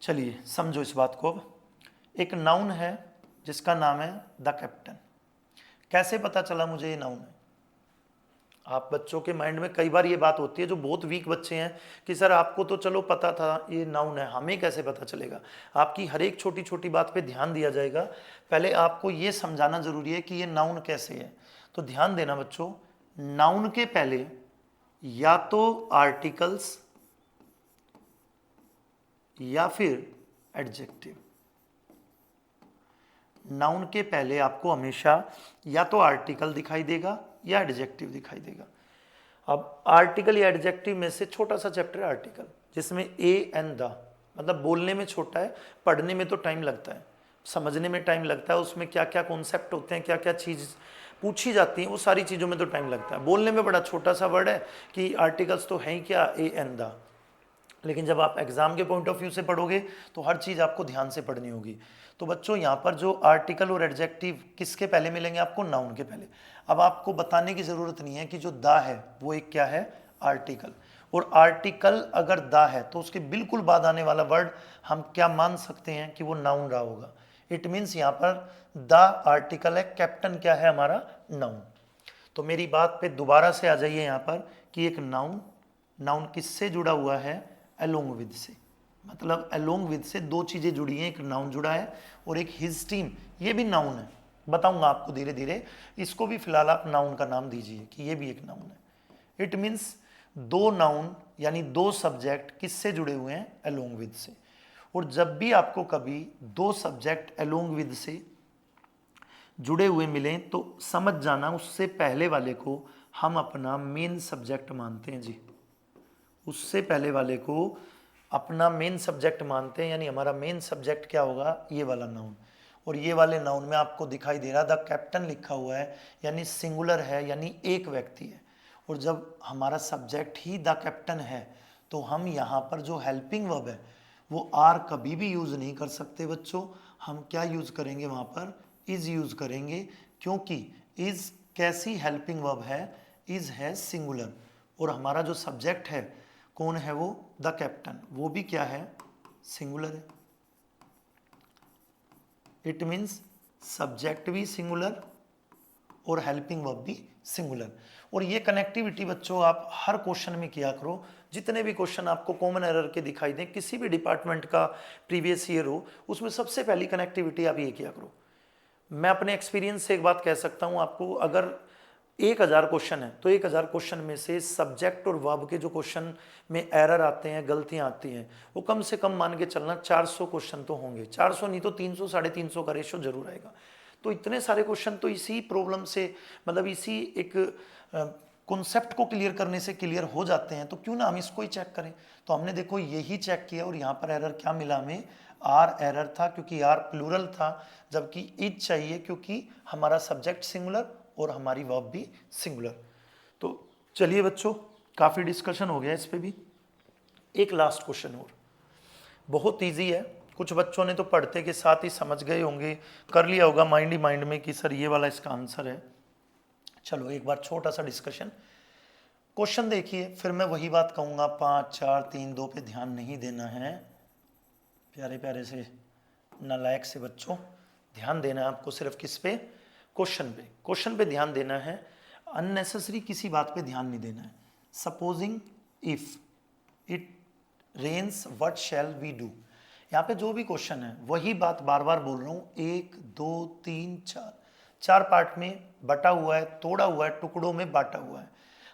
चलिए समझो इस बात को। एक नाउन है जिसका नाम है द कैप्टन। कैसे पता चला मुझे ये नाउन है? आप बच्चों के माइंड में कई बार ये बात होती है, जो बहुत वीक बच्चे हैं, कि सर आपको तो चलो पता था ये नाउन है, हमें कैसे पता चलेगा? आपकी हर एक छोटी छोटी बात पे ध्यान दिया जाएगा। पहले आपको ये समझाना जरूरी है कि ये नाउन कैसे है। तो ध्यान देना बच्चों, नाउन के पहले या तो आर्टिकल्स या फिर एडजेक्टिव। नाउन के पहले आपको हमेशा या तो आर्टिकल दिखाई देगा या एडजेक्टिव दिखाई देगा। अब आर्टिकल या एडजेक्टिव में से छोटा सा चैप्टर है आर्टिकल, जिसमें ए एंड द, मतलब बोलने में छोटा है, पढ़ने में तो टाइम लगता है। समझने में टाइम लगता है, उसमें क्या क्या कॉन्सेप्ट होते हैं, क्या क्या चीज़ पूछी जाती हैं, वो सारी चीज़ों में तो टाइम लगता है। बोलने में बड़ा छोटा सा वर्ड है कि आर्टिकल्स तो हैं ही क्या, ए एंड द, लेकिन जब आप एग्जाम के पॉइंट ऑफ व्यू से पढ़ोगे तो हर चीज़ आपको ध्यान से पढ़नी होगी। तो बच्चों यहाँ पर जो आर्टिकल और एडजेक्टिव किसके पहले मिलेंगे आपको, नाउन के पहले। अब आपको बताने की ज़रूरत नहीं है कि जो द है वो एक क्या है, आर्टिकल। और आर्टिकल अगर द है तो उसके बिल्कुल बाद आने वाला वर्ड हम क्या मान सकते हैं कि वो नाउन रहा होगा। इट मीन्स यहाँ पर द आर्टिकल है, कैप्टन क्या है हमारा, नाउन। तो मेरी बात पे दोबारा से आ जाइए यहाँ पर कि एक नाउन, नाउन किससे जुड़ा हुआ है, अलोंग विद से। मतलब अलोंग विद से दो चीज़ें जुड़ी हैं, एक नाउन जुड़ा है और एक हिज टीम, ये भी नाउन है। बताऊंगा आपको धीरे धीरे, इसको भी फिलहाल आप नाउन का नाम दीजिए कि ये भी एक नाउन है। इट मीन्स दो नाउन यानी दो सब्जेक्ट किससे जुड़े हुए हैं, अलोंग विद से। और जब भी आपको कभी दो सब्जेक्ट अलोंग विद से जुड़े हुए मिलें तो समझ जाना उससे पहले वाले को हम अपना मेन सब्जेक्ट मानते हैं जी, उससे पहले वाले को अपना मेन सब्जेक्ट मानते हैं। यानी हमारा मेन सब्जेक्ट क्या होगा, ये वाला नाउन। और ये वाले नाउन में आपको दिखाई दे रहा द कैप्टन लिखा हुआ है, यानी सिंगुलर है, यानी एक व्यक्ति है। और जब हमारा सब्जेक्ट ही द कैप्टन है तो हम यहाँ पर जो हेल्पिंग वर्ब है वो आर कभी भी यूज़ नहीं कर सकते बच्चों। हम क्या यूज़ करेंगे वहाँ पर, इज यूज़ करेंगे, क्योंकि इज कैसी हेल्पिंग वर्ब है, इज है सिंगुलर। और हमारा जो सब्जेक्ट है कौन है, वो द कैप्टन, वो भी क्या है, सिंगुलर है। इट मीन्स सब्जेक्ट भी सिंगुलर और हेल्पिंग वर्ब भी सिंगुलर। और ये कनेक्टिविटी बच्चों आप हर क्वेश्चन में किया करो। जितने भी क्वेश्चन आपको कॉमन एरर के दिखाई दें, किसी भी डिपार्टमेंट का प्रीवियस ईयर हो, उसमें सबसे पहली कनेक्टिविटी आप ये किया करो। मैं अपने एक्सपीरियंस से एक बात कह सकता हूँ आपको, अगर 1000 क्वेश्चन है तो 1000 क्वेश्चन में से सब्जेक्ट और वर्ब के जो क्वेश्चन में एरर आते हैं, गलतियां आती हैं, वो कम से कम मान के चलना 400 क्वेश्चन तो होंगे। 400 नहीं तो 300 350 का रेशो जरूर आएगा। तो इतने सारे क्वेश्चन तो इसी प्रॉब्लम से, मतलब इसी एक कॉन्सेप्ट को क्लियर करने से क्लियर हो जाते हैं। तो क्यों ना हम इसको ही चेक करें। तो हमने देखो यही चेक किया और यहाँ पर एरर क्या मिला हमें, आर एरर था, क्योंकि आर प्लूरल था, जबकि इज चाहिए क्योंकि हमारा सब्जेक्ट सिंगुलर और हमारी वर्ब भी सिंगुलर। तो चलिए बच्चों, काफ़ी डिस्कशन हो गया इस पे भी। एक लास्ट क्वेश्चन और, बहुत इजी है। कुछ बच्चों ने तो पढ़ते के साथ ही समझ गए होंगे, कर लिया होगा माइंड ही माइंड में कि सर ये वाला इसका आंसर है। चलो एक बार छोटा सा डिस्कशन, क्वेश्चन देखिए, फिर मैं वही बात कहूँगा, 5 4 3 2 पे ध्यान नहीं देना है। प्यारे प्यारे से नालायक से बच्चों, ध्यान देना है आपको सिर्फ किस पे, क्वेश्चन पे। क्वेश्चन पे ध्यान देना है, अननेसेसरी किसी बात पे ध्यान नहीं देना है। Supposing if it rains what shall we do. यहाँ पे जो भी क्वेश्चन है वही बात बार बार बोल रहा हूँ, 1 2 3 4, 4 पार्ट में बटा हुआ है, तोड़ा हुआ है, टुकड़ों में बांटा हुआ है।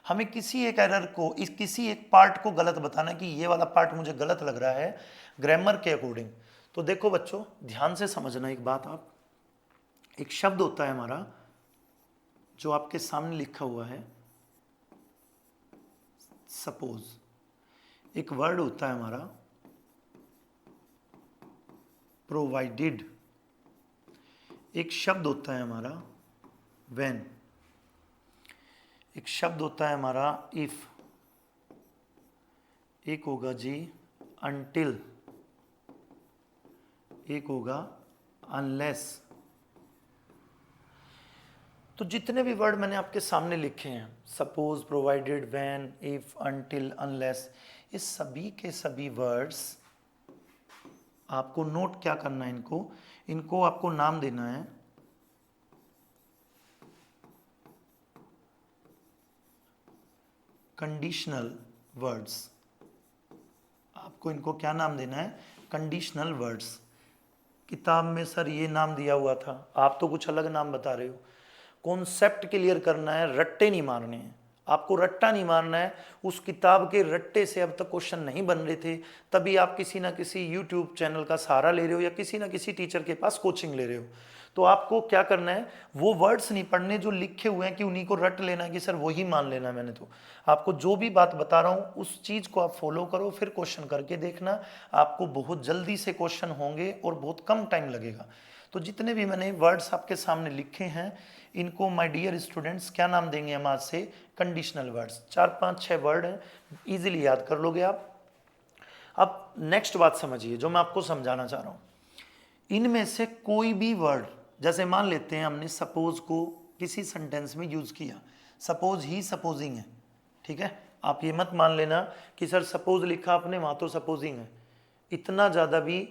हमें किसी एक एरर को, किसी एक पार्ट को गलत बताना कि ये वाला पार्ट मुझे गलत लग रहा है ग्रामर के अकॉर्डिंग। तो देखो बच्चों, ध्यान से समझना एक बात आप, एक शब्द होता है हमारा जो आपके सामने लिखा हुआ है, सपोज। एक वर्ड होता है हमारा प्रोवाइडेड। एक शब्द होता है हमारा व्हेन। एक शब्द होता है हमारा इफ। एक होगा जी अनटिल। एक होगा अनलेस। तो जितने भी वर्ड मैंने आपके सामने लिखे हैं, suppose, provided, when, if, until, unless, ये सभी के सभी वर्ड्स आपको नोट क्या करना है, इनको आपको नाम देना है कंडीशनल वर्ड्स। आपको इनको क्या नाम देना है, कंडीशनल वर्ड्स। किताब में सर ये नाम दिया हुआ था, आप तो कुछ अलग नाम बता रहे हो। कॉन्सेप्ट क्लियर करना है, रट्टे नहीं मारने हैं। आपको रट्टा नहीं मारना है। उस किताब के रट्टे से अब तक क्वेश्चन नहीं बन रहे थे, तभी आप किसी ना किसी यूट्यूब चैनल का सहारा ले रहे हो या किसी ना किसी टीचर के पास कोचिंग ले रहे हो। तो आपको क्या करना है, वो वर्ड्स नहीं पढ़ने जो लिखे हुए हैं कि उन्हीं को रट लेना है कि सर वही मान लेना है मैंने। तो आपको जो भी बात बता रहा हूँ उस चीज़ को आप फॉलो करो, फिर क्वेश्चन करके देखना, आपको बहुत जल्दी से क्वेश्चन होंगे और बहुत कम टाइम लगेगा। तो जितने भी मैंने वर्ड्स आपके सामने लिखे हैं, इनको माय डियर स्टूडेंट्स क्या नाम देंगे हम आज से, कंडीशनल वर्ड्स। 4 5 6 वर्ड हैं, इजीली याद कर लोगे आप। अब नेक्स्ट बात समझिए जो मैं आपको समझाना चाह रहा हूँ। इनमें से कोई भी वर्ड, जैसे मान लेते हैं हमने सपोज को किसी सेंटेंस में यूज किया, सपोज ही सपोजिंग है, ठीक है। आप ये मत मान लेना कि सर सपोज लिखा आपने वहां तो सपोजिंग है। इतना ज़्यादा भी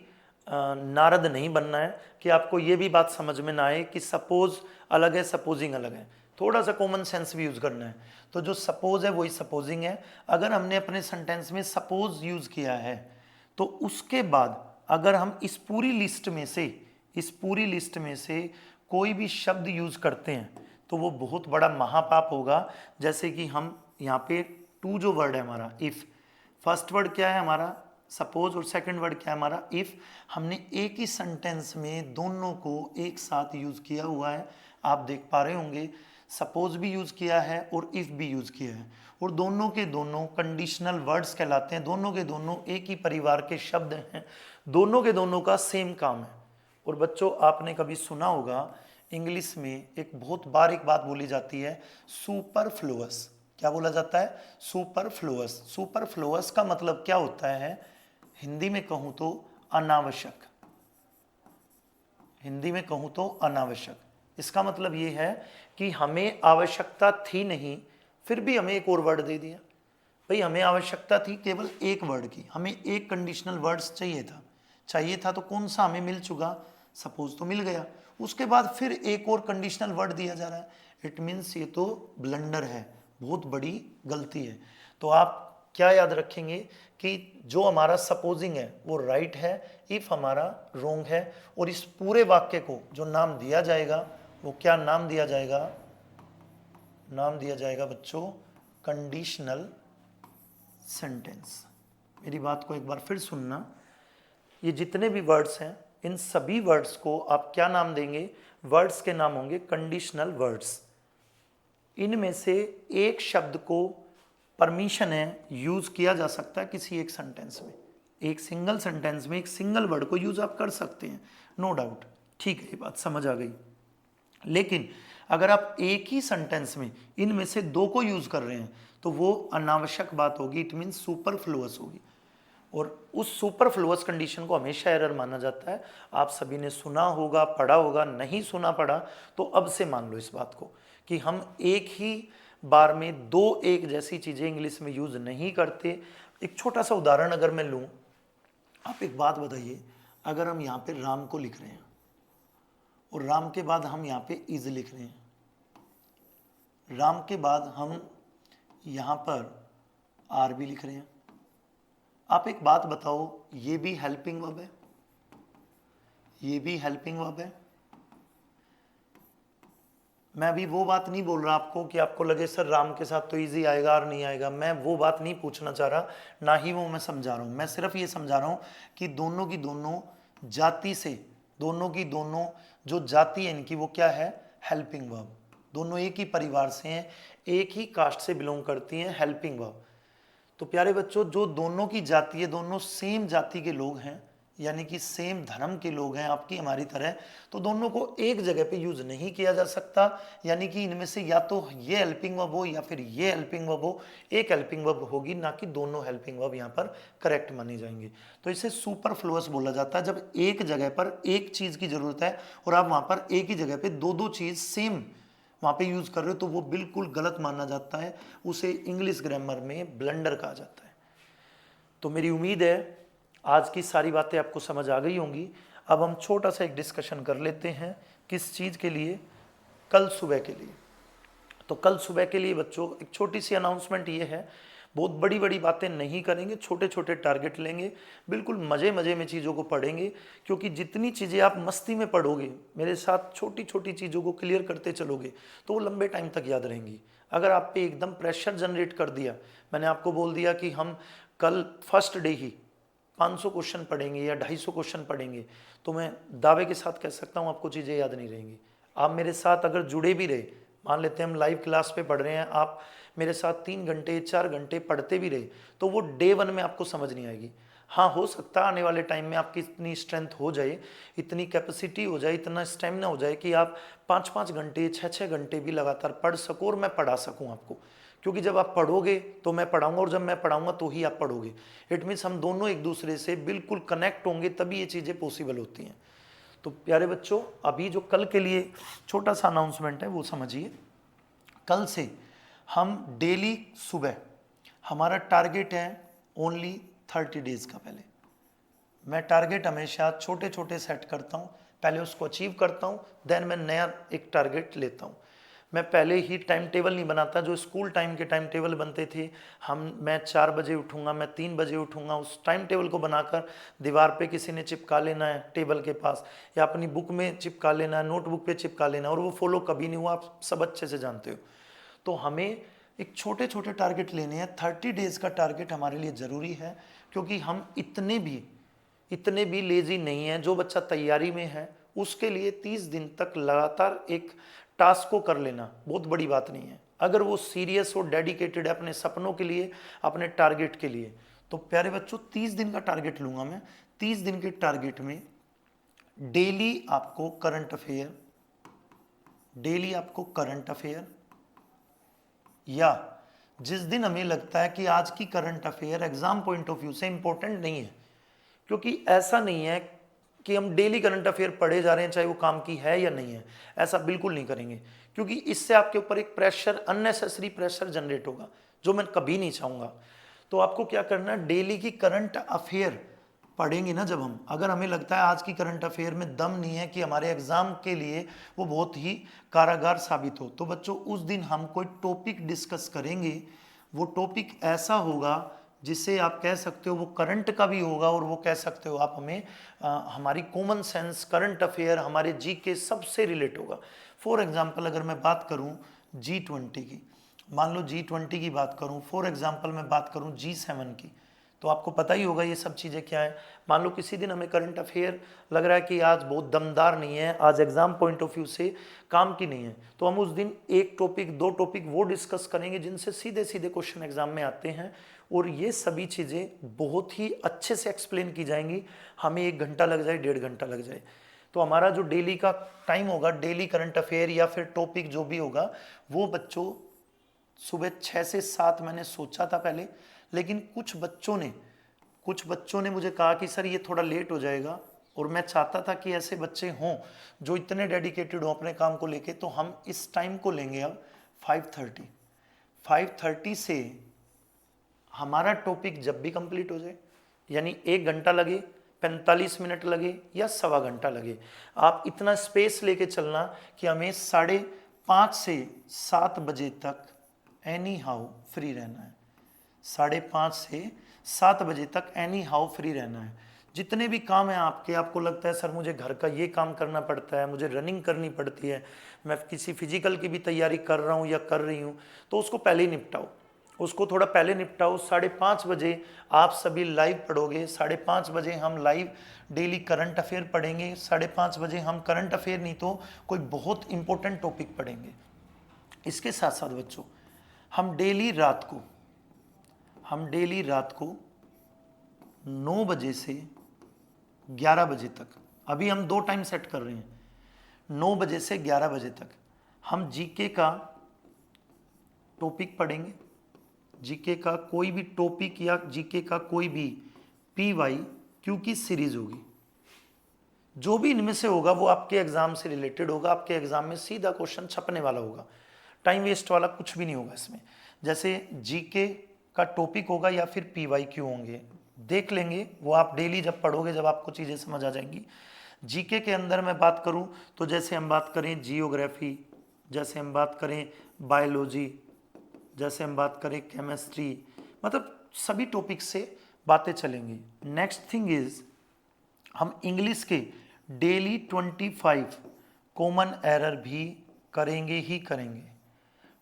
नारद नहीं बनना है कि आपको ये भी बात समझ में ना आए कि सपोज अलग है सपोजिंग अलग है। थोड़ा सा कॉमन सेंस भी यूज करना है। तो जो सपोज है वही सपोजिंग है। अगर हमने अपने सेंटेंस में सपोज यूज किया है तो उसके बाद अगर हम इस पूरी लिस्ट में से कोई भी शब्द यूज करते हैं तो वो बहुत बड़ा महापाप होगा। जैसे कि हम यहाँ पे टू जो वर्ड है हमारा इफ, फर्स्ट वर्ड क्या है हमारा सपोज और सेकंड वर्ड क्या है हमारा इफ, हमने एक ही सेंटेंस में दोनों को एक साथ यूज किया हुआ है। आप देख पा रहे होंगे सपोज भी यूज किया है और इफ भी यूज किया है, और दोनों के दोनों कंडीशनल वर्ड्स कहलाते हैं। दोनों के दोनों एक ही परिवार के शब्द हैं, दोनों के दोनों का सेम काम है। और बच्चों आपने कभी सुना होगा इंग्लिश में एक बहुत बारीक बात बोली जाती है, सुपरफ्लुअस। क्या बोला जाता है, सुपरफ्लुअस। सुपरफ्लुअस का मतलब क्या होता है, हिंदी में कहूं तो अनावश्यक। हिंदी में कहूं तो अनावश्यक। इसका मतलब ये है कि हमें आवश्यकता थी नहीं, फिर भी हमें एक और वर्ड दे दिया। भाई हमें आवश्यकता थी केवल एक वर्ड की, हमें एक कंडीशनल वर्ड्स चाहिए था तो कौन सा हमें मिल चुका, सपोज तो मिल गया। उसके बाद फिर एक और कंडीशनल वर्ड दिया जा रहा है। इट मीन्स ये तो ब्लंडर है, बहुत बड़ी गलती है। तो आप क्या याद रखेंगे कि जो हमारा सपोजिंग है वो राइट है, इफ हमारा रोंग है। और इस पूरे वाक्य को जो नाम दिया जाएगा वो क्या नाम दिया जाएगा, नाम दिया जाएगा बच्चों कंडीशनल सेंटेंस। मेरी बात को एक बार फिर सुनना, ये जितने भी वर्ड्स हैं इन सभी वर्ड्स को आप क्या नाम देंगे, वर्ड्स के नाम होंगे कंडीशनल वर्ड्स। इनमें से एक शब्द को परमिशन है यूज किया जा सकता है किसी एक सेंटेंस में, एक सिंगल सेंटेंस में एक सिंगल वर्ड को यूज आप कर सकते हैं, नो डाउट, ठीक है, ये बात समझ आ गई। लेकिन अगर आप एक ही सेंटेंस में इनमें से दो को यूज कर रहे हैं तो वो अनावश्यक बात होगी, इट मीन सुपरफ्लुअस होगी। और उस सुपरफ्लुअस कंडीशन को हमेशा एरर माना जाता है। आप सभी ने सुना होगा, पढ़ा होगा, नहीं सुना पढ़ा तो अब से मान लो इस बात को कि हम एक ही बार में दो एक जैसी चीजें इंग्लिश में यूज नहीं करते। एक छोटा सा उदाहरण अगर मैं लूं, आप एक बात बताइए, अगर हम यहाँ पे राम को लिख रहे हैं और राम के बाद हम यहाँ पे इज लिख रहे हैं, राम के बाद हम यहाँ पर आर भी लिख रहे हैं, आप एक बात बताओ, ये भी हेल्पिंग वर्ब है, ये भी हेल्पिंग वर्ब है। मैं अभी वो बात नहीं बोल रहा आपको कि आपको लगे सर राम के साथ तो इजी आएगा और नहीं आएगा, मैं वो बात नहीं पूछना चाह रहा, ना ही वो मैं समझा रहा हूँ। मैं सिर्फ ये समझा रहा हूँ कि दोनों की दोनों जाति से, दोनों की दोनों जो जाति है इनकी वो क्या है, हेल्पिंग वर्ब। दोनों एक ही परिवार से हैं, एक ही कास्ट से बिलोंग करती हैं, हेल्पिंग वर्ब। तो प्यारे बच्चों जो दोनों की जाति है, दोनों सेम जाति के लोग हैं, यानी कि सेम धर्म के लोग हैं आपकी हमारी तरह, तो दोनों को एक जगह पे यूज नहीं किया जा सकता। यानी कि इनमें से या तो ये हेल्पिंग वर्ब हो या फिर ये हेल्पिंग वर्ब हो, एक हेल्पिंग वर्ब होगी, ना कि दोनों हेल्पिंग वर्ब यहाँ पर करेक्ट मानी जाएंगी। तो इसे सुपरफ्लुअस बोला जाता है जब एक जगह पर एक चीज की जरूरत है और आप वहां पर एक ही जगह पे दो दो चीज सेम वहां पे यूज कर रहे हो, तो वो बिल्कुल गलत माना जाता है, उसे इंग्लिश ग्रामर में ब्लंडर कहा जाता है। तो मेरी उम्मीद है आज की सारी बातें आपको समझ आ गई होंगी। अब हम छोटा सा एक डिस्कशन कर लेते हैं, किस चीज़ के लिए, कल सुबह के लिए। तो कल सुबह के लिए बच्चों एक छोटी सी अनाउंसमेंट ये है, बहुत बड़ी बड़ी बातें नहीं करेंगे, छोटे छोटे टारगेट लेंगे, बिल्कुल मज़े मज़े में चीज़ों को पढ़ेंगे। क्योंकि जितनी चीज़ें आप मस्ती में पढ़ोगे, मेरे साथ छोटी छोटी चीज़ों को क्लियर करते चलोगे, तो वो लंबे टाइम तक याद रहेंगी। अगर आप पे एकदम प्रेशर जनरेट कर दिया, मैंने आपको बोल दिया कि हम कल फर्स्ट डे ही 500 क्वेश्चन पढ़ेंगे या 250 क्वेश्चन पढ़ेंगे, तो मैं दावे के साथ कह सकता हूँ आपको चीज़ें याद नहीं रहेंगी। आप मेरे साथ अगर जुड़े भी रहे, मान लेते हैं हम लाइव क्लास पे पढ़ रहे हैं, आप मेरे साथ 3 घंटे 4 घंटे पढ़ते भी रहे, तो वो डे 1 में आपको समझ नहीं आएगी। हाँ, हो सकता है आने वाले टाइम में आपकी इतनी स्ट्रेंथ हो जाए, इतनी कैपेसिटी हो जाए, इतना स्टेमिना हो जाए कि आप 5-5 घंटे 6-6 घंटे भी लगातार पढ़ सको और मैं पढ़ा सकूँ आपको। क्योंकि जब आप पढ़ोगे तो मैं पढ़ाऊंगा, और जब मैं पढ़ाऊंगा तो ही आप पढ़ोगे। इट मीन्स हम दोनों एक दूसरे से बिल्कुल कनेक्ट होंगे, तभी ये चीज़ें पॉसिबल होती हैं। तो प्यारे बच्चों, अभी जो कल के लिए छोटा सा अनाउंसमेंट है वो समझिए। कल से हम डेली सुबह, हमारा टारगेट है ओनली 30 डेज का। पहले मैं टारगेट हमेशा छोटे छोटे सेट करता हूँ, पहले उसको अचीव करता हूँ, देन मैं नया एक टारगेट लेता हूँ। मैं पहले ही टाइम टेबल नहीं बनाता, जो स्कूल टाइम के टाइम टेबल बनते थे, मैं 4 बजे उठूंगा, मैं 3 बजे उठूंगा, उस टाइम टेबल को बनाकर दीवार पे किसी ने चिपका लेना है टेबल के पास, या अपनी बुक में चिपका लेना है, नोटबुक पे चिपका लेना, और वो फॉलो कभी नहीं हुआ, आप सब अच्छे से जानते हो। तो हमें एक छोटे छोटे टारगेट लेने हैं। 30 डेज का टारगेट हमारे लिए ज़रूरी है, क्योंकि हम इतने भी लेजी नहीं है। जो बच्चा तैयारी में है उसके लिए 30 दिन तक लगातार एक टास्क को कर लेना बहुत बड़ी बात नहीं है, अगर वो सीरियस और डेडिकेटेड है अपने सपनों के लिए, अपने टारगेट के लिए। तो प्यारे बच्चों, 30 दिन का टारगेट लूंगा मैं। 30 दिन के टारगेट में डेली आपको करंट अफेयर, या जिस दिन हमें लगता है कि आज की current affair exam point of view से इंपॉर्टेंट नहीं है, क्योंकि ऐसा नहीं है कि हम डेली करंट अफेयर पढ़े जा रहे हैं चाहे वो काम की है या नहीं है, ऐसा बिल्कुल नहीं करेंगे, क्योंकि इससे आपके ऊपर एक प्रेशर, अननेसेसरी प्रेशर जनरेट होगा, जो मैं कभी नहीं चाहूँगा। तो आपको क्या करना है, डेली की करंट अफेयर पढ़ेंगे ना जब हम, अगर हमें लगता है आज की करंट अफेयर में दम नहीं है कि हमारे एग्जाम के लिए वो बहुत ही कारागार साबित हो, तो बच्चों उस दिन हम कोई टॉपिक डिस्कस करेंगे। वो टॉपिक ऐसा होगा जिसे आप कह सकते हो वो करंट का भी होगा, और वो कह सकते हो आप हमें हमारी कॉमन सेंस, करंट अफेयर, हमारे जी के सबसे रिलेट होगा। फॉर एग्जांपल अगर मैं बात करूं G20 की, मान लो G20 की बात करूं, फॉर एग्जांपल मैं बात करूं G7 की, तो आपको पता ही होगा ये सब चीज़ें क्या है। मान लो किसी दिन हमें करंट अफेयर लग रहा है कि आज बहुत दमदार नहीं है, आज एग्जाम पॉइंट ऑफ व्यू से काम की नहीं है, तो हम उस दिन एक टॉपिक, 2 टॉपिक वो डिस्कस करेंगे जिनसे सीधे सीधे क्वेश्चन एग्जाम में आते हैं, और ये सभी चीज़ें बहुत ही अच्छे से एक्सप्लेन की जाएंगी। हमें 1 घंटा लग जाए, 1.5 घंटा लग जाए, तो हमारा जो डेली का टाइम होगा, डेली करंट अफेयर या फिर टॉपिक जो भी होगा, वो बच्चों सुबह 6 से 7 मैंने सोचा था पहले, लेकिन कुछ बच्चों ने मुझे कहा कि सर ये थोड़ा लेट हो जाएगा, और मैं चाहता था कि ऐसे बच्चे हों जो इतने डेडिकेटेड हों अपने काम को लेके, तो हम इस टाइम को लेंगे अब 5:30 से हमारा टॉपिक जब भी कंप्लीट हो जाए, यानी 1 घंटा लगे, 45 मिनट लगे या सवा घंटा लगे, आप इतना स्पेस लेके चलना कि हमें 5:30 से 7 बजे तक एनी हाउ फ्री रहना है। 5:30 से 7 बजे तक एनी हाउ फ्री रहना है। जितने भी काम हैं आपके, आपको लगता है सर मुझे घर का ये काम करना पड़ता है, मुझे रनिंग करनी पड़ती है, मैं किसी फिजिकल की भी तैयारी कर रहा हूँ या कर रही हूँ, तो उसको पहले ही निपटाओ, उसको थोड़ा पहले निपटाओ। 5:30 बजे आप सभी लाइव पढ़ोगे, 5:30 बजे हम लाइव डेली करंट अफेयर पढ़ेंगे, 5:30 बजे हम करंट अफेयर नहीं तो कोई बहुत इंपॉर्टेंट टॉपिक पढ़ेंगे। इसके साथ साथ बच्चों, हम डेली रात को 9 बजे से 11 बजे तक, अभी हम 2 टाइम सेट कर रहे हैं, 9 बजे से 11 बजे तक हम जीके का टॉपिक पढ़ेंगे। जीके का कोई भी टॉपिक या जीके का कोई भी PYQ की सीरीज होगी, जो भी इनमें से होगा वो आपके एग्जाम से रिलेटेड होगा, आपके एग्जाम में सीधा क्वेश्चन छपने वाला होगा, टाइम वेस्ट वाला कुछ भी नहीं होगा इसमें। जैसे जीके का टॉपिक होगा या फिर PYQ होंगे, देख लेंगे वो आप डेली जब पढ़ोगे, जब आपको चीज़ें समझ आ जाएंगी। जीके के अंदर मैं बात करूं तो जैसे हम बात करें जियोग्राफी, जैसे हम बात करें बायोलॉजी, जैसे हम बात करें केमिस्ट्री, मतलब सभी टॉपिक से बातें चलेंगी। नेक्स्ट थिंग इज, हम इंग्लिश के डेली 25 कॉमन एरर भी करेंगे ही करेंगे।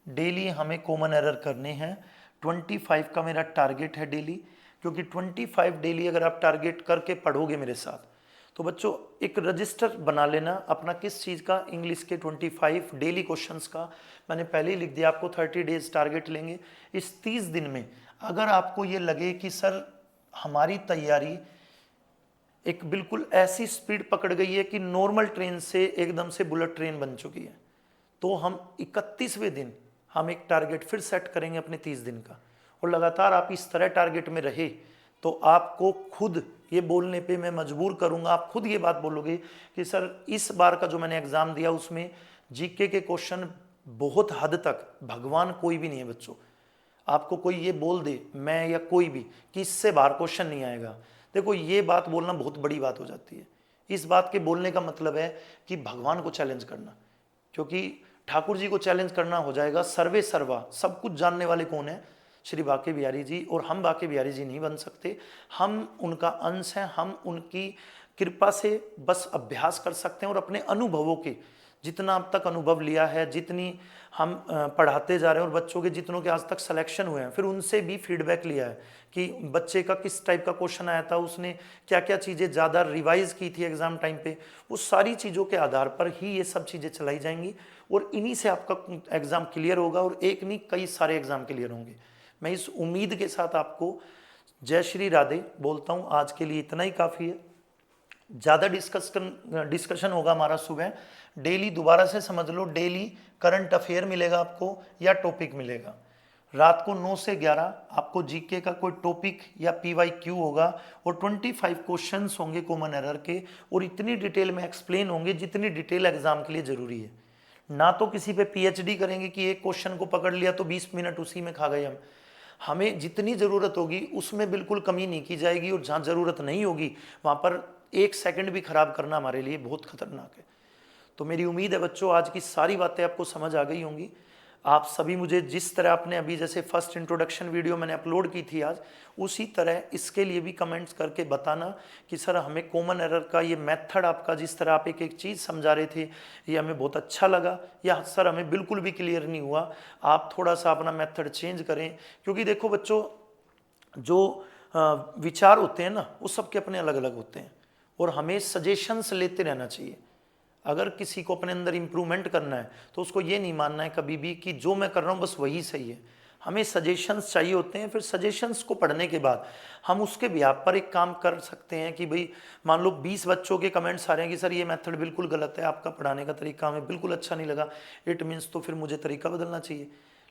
डेली हमें कॉमन एरर करने हैं। 25 का मेरा टारगेट है डेली, क्योंकि 25 डेली अगर आप टारगेट करके पढ़ोगे मेरे साथ, तो बच्चों एक रजिस्टर बना लेना अपना, किस चीज़ का, इंग्लिश के 25 डेली क्वेश्चंस का। मैंने पहले ही लिख दिया आपको 30 डेज टारगेट लेंगे। इस 30 दिन में अगर आपको ये लगे कि सर हमारी तैयारी एक बिल्कुल ऐसी स्पीड पकड़ गई है कि नॉर्मल ट्रेन से एकदम से बुलेट ट्रेन बन चुकी है, तो हम 31वें दिन हम एक टारगेट फिर सेट करेंगे अपने 30 दिन का। और लगातार आप इस तरह टारगेट में रहे तो आपको खुद ये बोलने पे मैं मजबूर करूंगा, आप खुद ये बात बोलोगे कि सर इस बार का जो मैंने एग्जाम दिया उसमें जीके के क्वेश्चन बहुत हद तक, भगवान कोई भी नहीं है बच्चों, आपको कोई ये बोल दे मैं या कोई भी कि इससे बाहर क्वेश्चन नहीं आएगा, देखो ये बात बोलना बहुत बड़ी बात हो जाती है। इस बात के बोलने का मतलब है कि भगवान को चैलेंज करना, क्योंकि ठाकुर जी को चैलेंज करना हो जाएगा सर्वे सर्वा, सब कुछ जानने वाले कौन है, श्री बाके बिहारी जी। और हम बाके बिहारी जी नहीं बन सकते, हम उनका अंश हैं, हम उनकी कृपा से बस अभ्यास कर सकते हैं और अपने अनुभवों के, जितना अब तक अनुभव लिया है, जितनी हम पढ़ाते जा रहे हैं और बच्चों के जितनों के आज तक सिलेक्शन हुए हैं, फिर उनसे भी फीडबैक लिया है कि बच्चे का किस टाइप का क्वेश्चन आया था, उसने क्या क्या चीज़ें ज़्यादा रिवाइज की थी एग्जाम टाइम पे, वो सारी चीज़ों के आधार पर ही ये सब चीज़ें चलाई जाएंगी और इन्हीं से आपका एग्ज़ाम क्लियर होगा और एक नहीं कई सारे एग्ज़ाम क्लियर होंगे। मैं इस उम्मीद के साथ आपको जय श्री राधे बोलता हूँ। आज के लिए इतना ही काफ़ी है, ज़्यादा डिस्कशन होगा हमारा सुबह। डेली दोबारा से समझ लो, डेली करंट अफेयर मिलेगा आपको या टॉपिक मिलेगा। रात को 9 से 11 आपको जीके का कोई टॉपिक या पीवाईक्यू होगा और 25 क्वेश्चंस होंगे कॉमन एरर के, और इतनी डिटेल में एक्सप्लेन होंगे जितनी डिटेल एग्जाम के लिए ज़रूरी है। ना तो किसी पे पीएचडी करेंगे कि एक क्वेश्चन को पकड़ लिया तो 20 मिनट उसी में खा गए हम। हमें जितनी ज़रूरत होगी उसमें बिल्कुल कमी नहीं की जाएगी, और जहाँ ज़रूरत नहीं होगी वहाँ पर 1 सेकंड भी खराब करना हमारे लिए बहुत खतरनाक है। तो मेरी उम्मीद है बच्चों आज की सारी बातें आपको समझ आ गई होंगी। आप सभी मुझे जिस तरह आपने अभी जैसे फर्स्ट इंट्रोडक्शन वीडियो मैंने अपलोड की थी आज, उसी तरह इसके लिए भी कमेंट्स करके बताना कि सर हमें कॉमन एरर का ये मेथड आपका, जिस तरह आप एक एक चीज़ समझा रहे थे, ये हमें बहुत अच्छा लगा, या सर हमें बिल्कुल भी क्लियर नहीं हुआ, आप थोड़ा सा अपना मेथड चेंज करें। क्योंकि देखो बच्चों, जो विचार होते हैं ना वो सबके अपने अलग अलग होते हैं, और हमें सजेशंस लेते रहना चाहिए। अगर किसी को अपने अंदर इंप्रूवमेंट करना है तो उसको ये नहीं मानना है कभी भी कि जो मैं कर रहा हूँ बस वही सही है। हमें सजेशंस चाहिए होते हैं, फिर सजेशंस को पढ़ने के बाद हम उसके बिहाफ पर एक काम कर सकते हैं कि भाई मान लो 20 बच्चों के कमेंट्स आ रहे हैं कि सर ये मेथड बिल्कुल गलत है, आपका पढ़ाने का तरीका हमें बिल्कुल अच्छा नहीं लगा, इट मीन्स तो फिर मुझे तरीका बदलना चाहिए।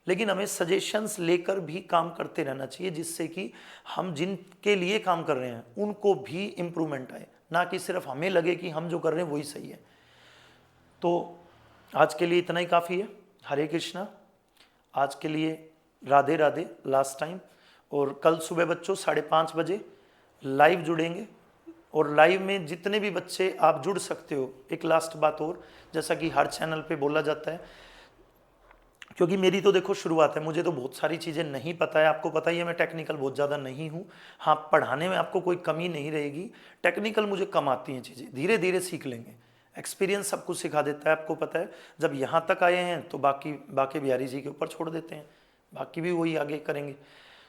लेकिन हमें सजेशंस लेकर भी काम करते रहना चाहिए, जिससे कि हम जिनके लिए काम कर रहे हैं उनको भी इम्प्रूवमेंट आए, ना कि सिर्फ हमें लगे कि हम जो कर रहे हैं वही सही है। तो आज के लिए इतना ही काफ़ी है। हरे कृष्णा। आज के लिए राधे राधे लास्ट टाइम। और कल सुबह बच्चों 5:30 बजे लाइव जुड़ेंगे, और लाइव में जितने भी बच्चे आप जुड़ सकते हो। एक लास्ट बात और, जैसा कि हर चैनल पे बोला जाता है, क्योंकि मेरी तो देखो शुरुआत है, मुझे तो बहुत सारी चीज़ें नहीं पता है, आपको पता ही है मैं टेक्निकल बहुत ज़्यादा नहीं हूँ। हाँ, पढ़ाने में आपको कोई कमी नहीं रहेगी, टेक्निकल मुझे कम आती हैं चीज़ें, धीरे धीरे सीख लेंगे। एक्सपीरियंस सब कुछ सिखा देता है, आपको पता है। जब यहाँ तक आए हैं तो बाकी बाके बिहारी जी के ऊपर छोड़ देते हैं, बाकी भी वही आगे करेंगे।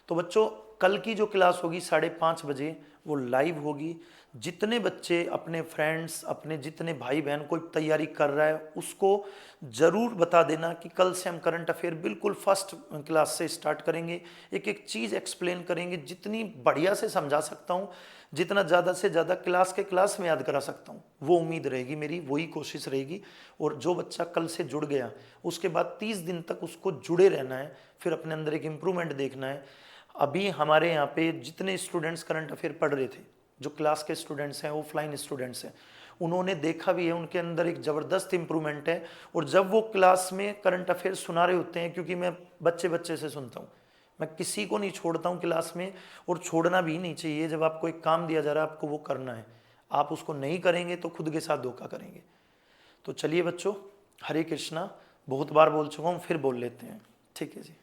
तो बच्चों कल की जो क्लास होगी 5:30 बजे वो लाइव होगी। जितने बच्चे अपने फ्रेंड्स, अपने जितने भाई बहन कोई तैयारी कर रहा है उसको ज़रूर बता देना कि कल से हम करंट अफेयर बिल्कुल फर्स्ट क्लास से स्टार्ट करेंगे। एक एक चीज़ एक्सप्लेन करेंगे, जितनी बढ़िया से समझा सकता हूँ, जितना ज़्यादा से ज़्यादा क्लास के क्लास में याद करा सकता हूँ, वो उम्मीद रहेगी मेरी, वही कोशिश रहेगी। और जो बच्चा कल से जुड़ गया उसके बाद 30 दिन तक उसको जुड़े रहना है, फिर अपने अंदर एक इम्प्रूवमेंट देखना है। अभी हमारे यहाँ पे जितने स्टूडेंट्स करंट अफेयर पढ़ रहे थे, जो क्लास के स्टूडेंट्स हैं, ऑफलाइन स्टूडेंट्स हैं, उन्होंने देखा भी है उनके अंदर एक ज़बरदस्त इंप्रूवमेंट है। और जब वो क्लास में करंट अफेयर सुना रहे होते हैं, क्योंकि मैं बच्चे बच्चे से सुनता हूँ, मैं किसी को नहीं छोड़ता हूँ क्लास में, और छोड़ना भी नहीं चाहिए। जब आपको एक काम दिया जा रहा है आपको वो करना है, आप उसको नहीं करेंगे तो खुद के साथ धोखा करेंगे। तो चलिए बच्चों, हरे कृष्णा। बहुत बार बोल चुका हूँ, फिर बोल लेते हैं, ठीक है जी।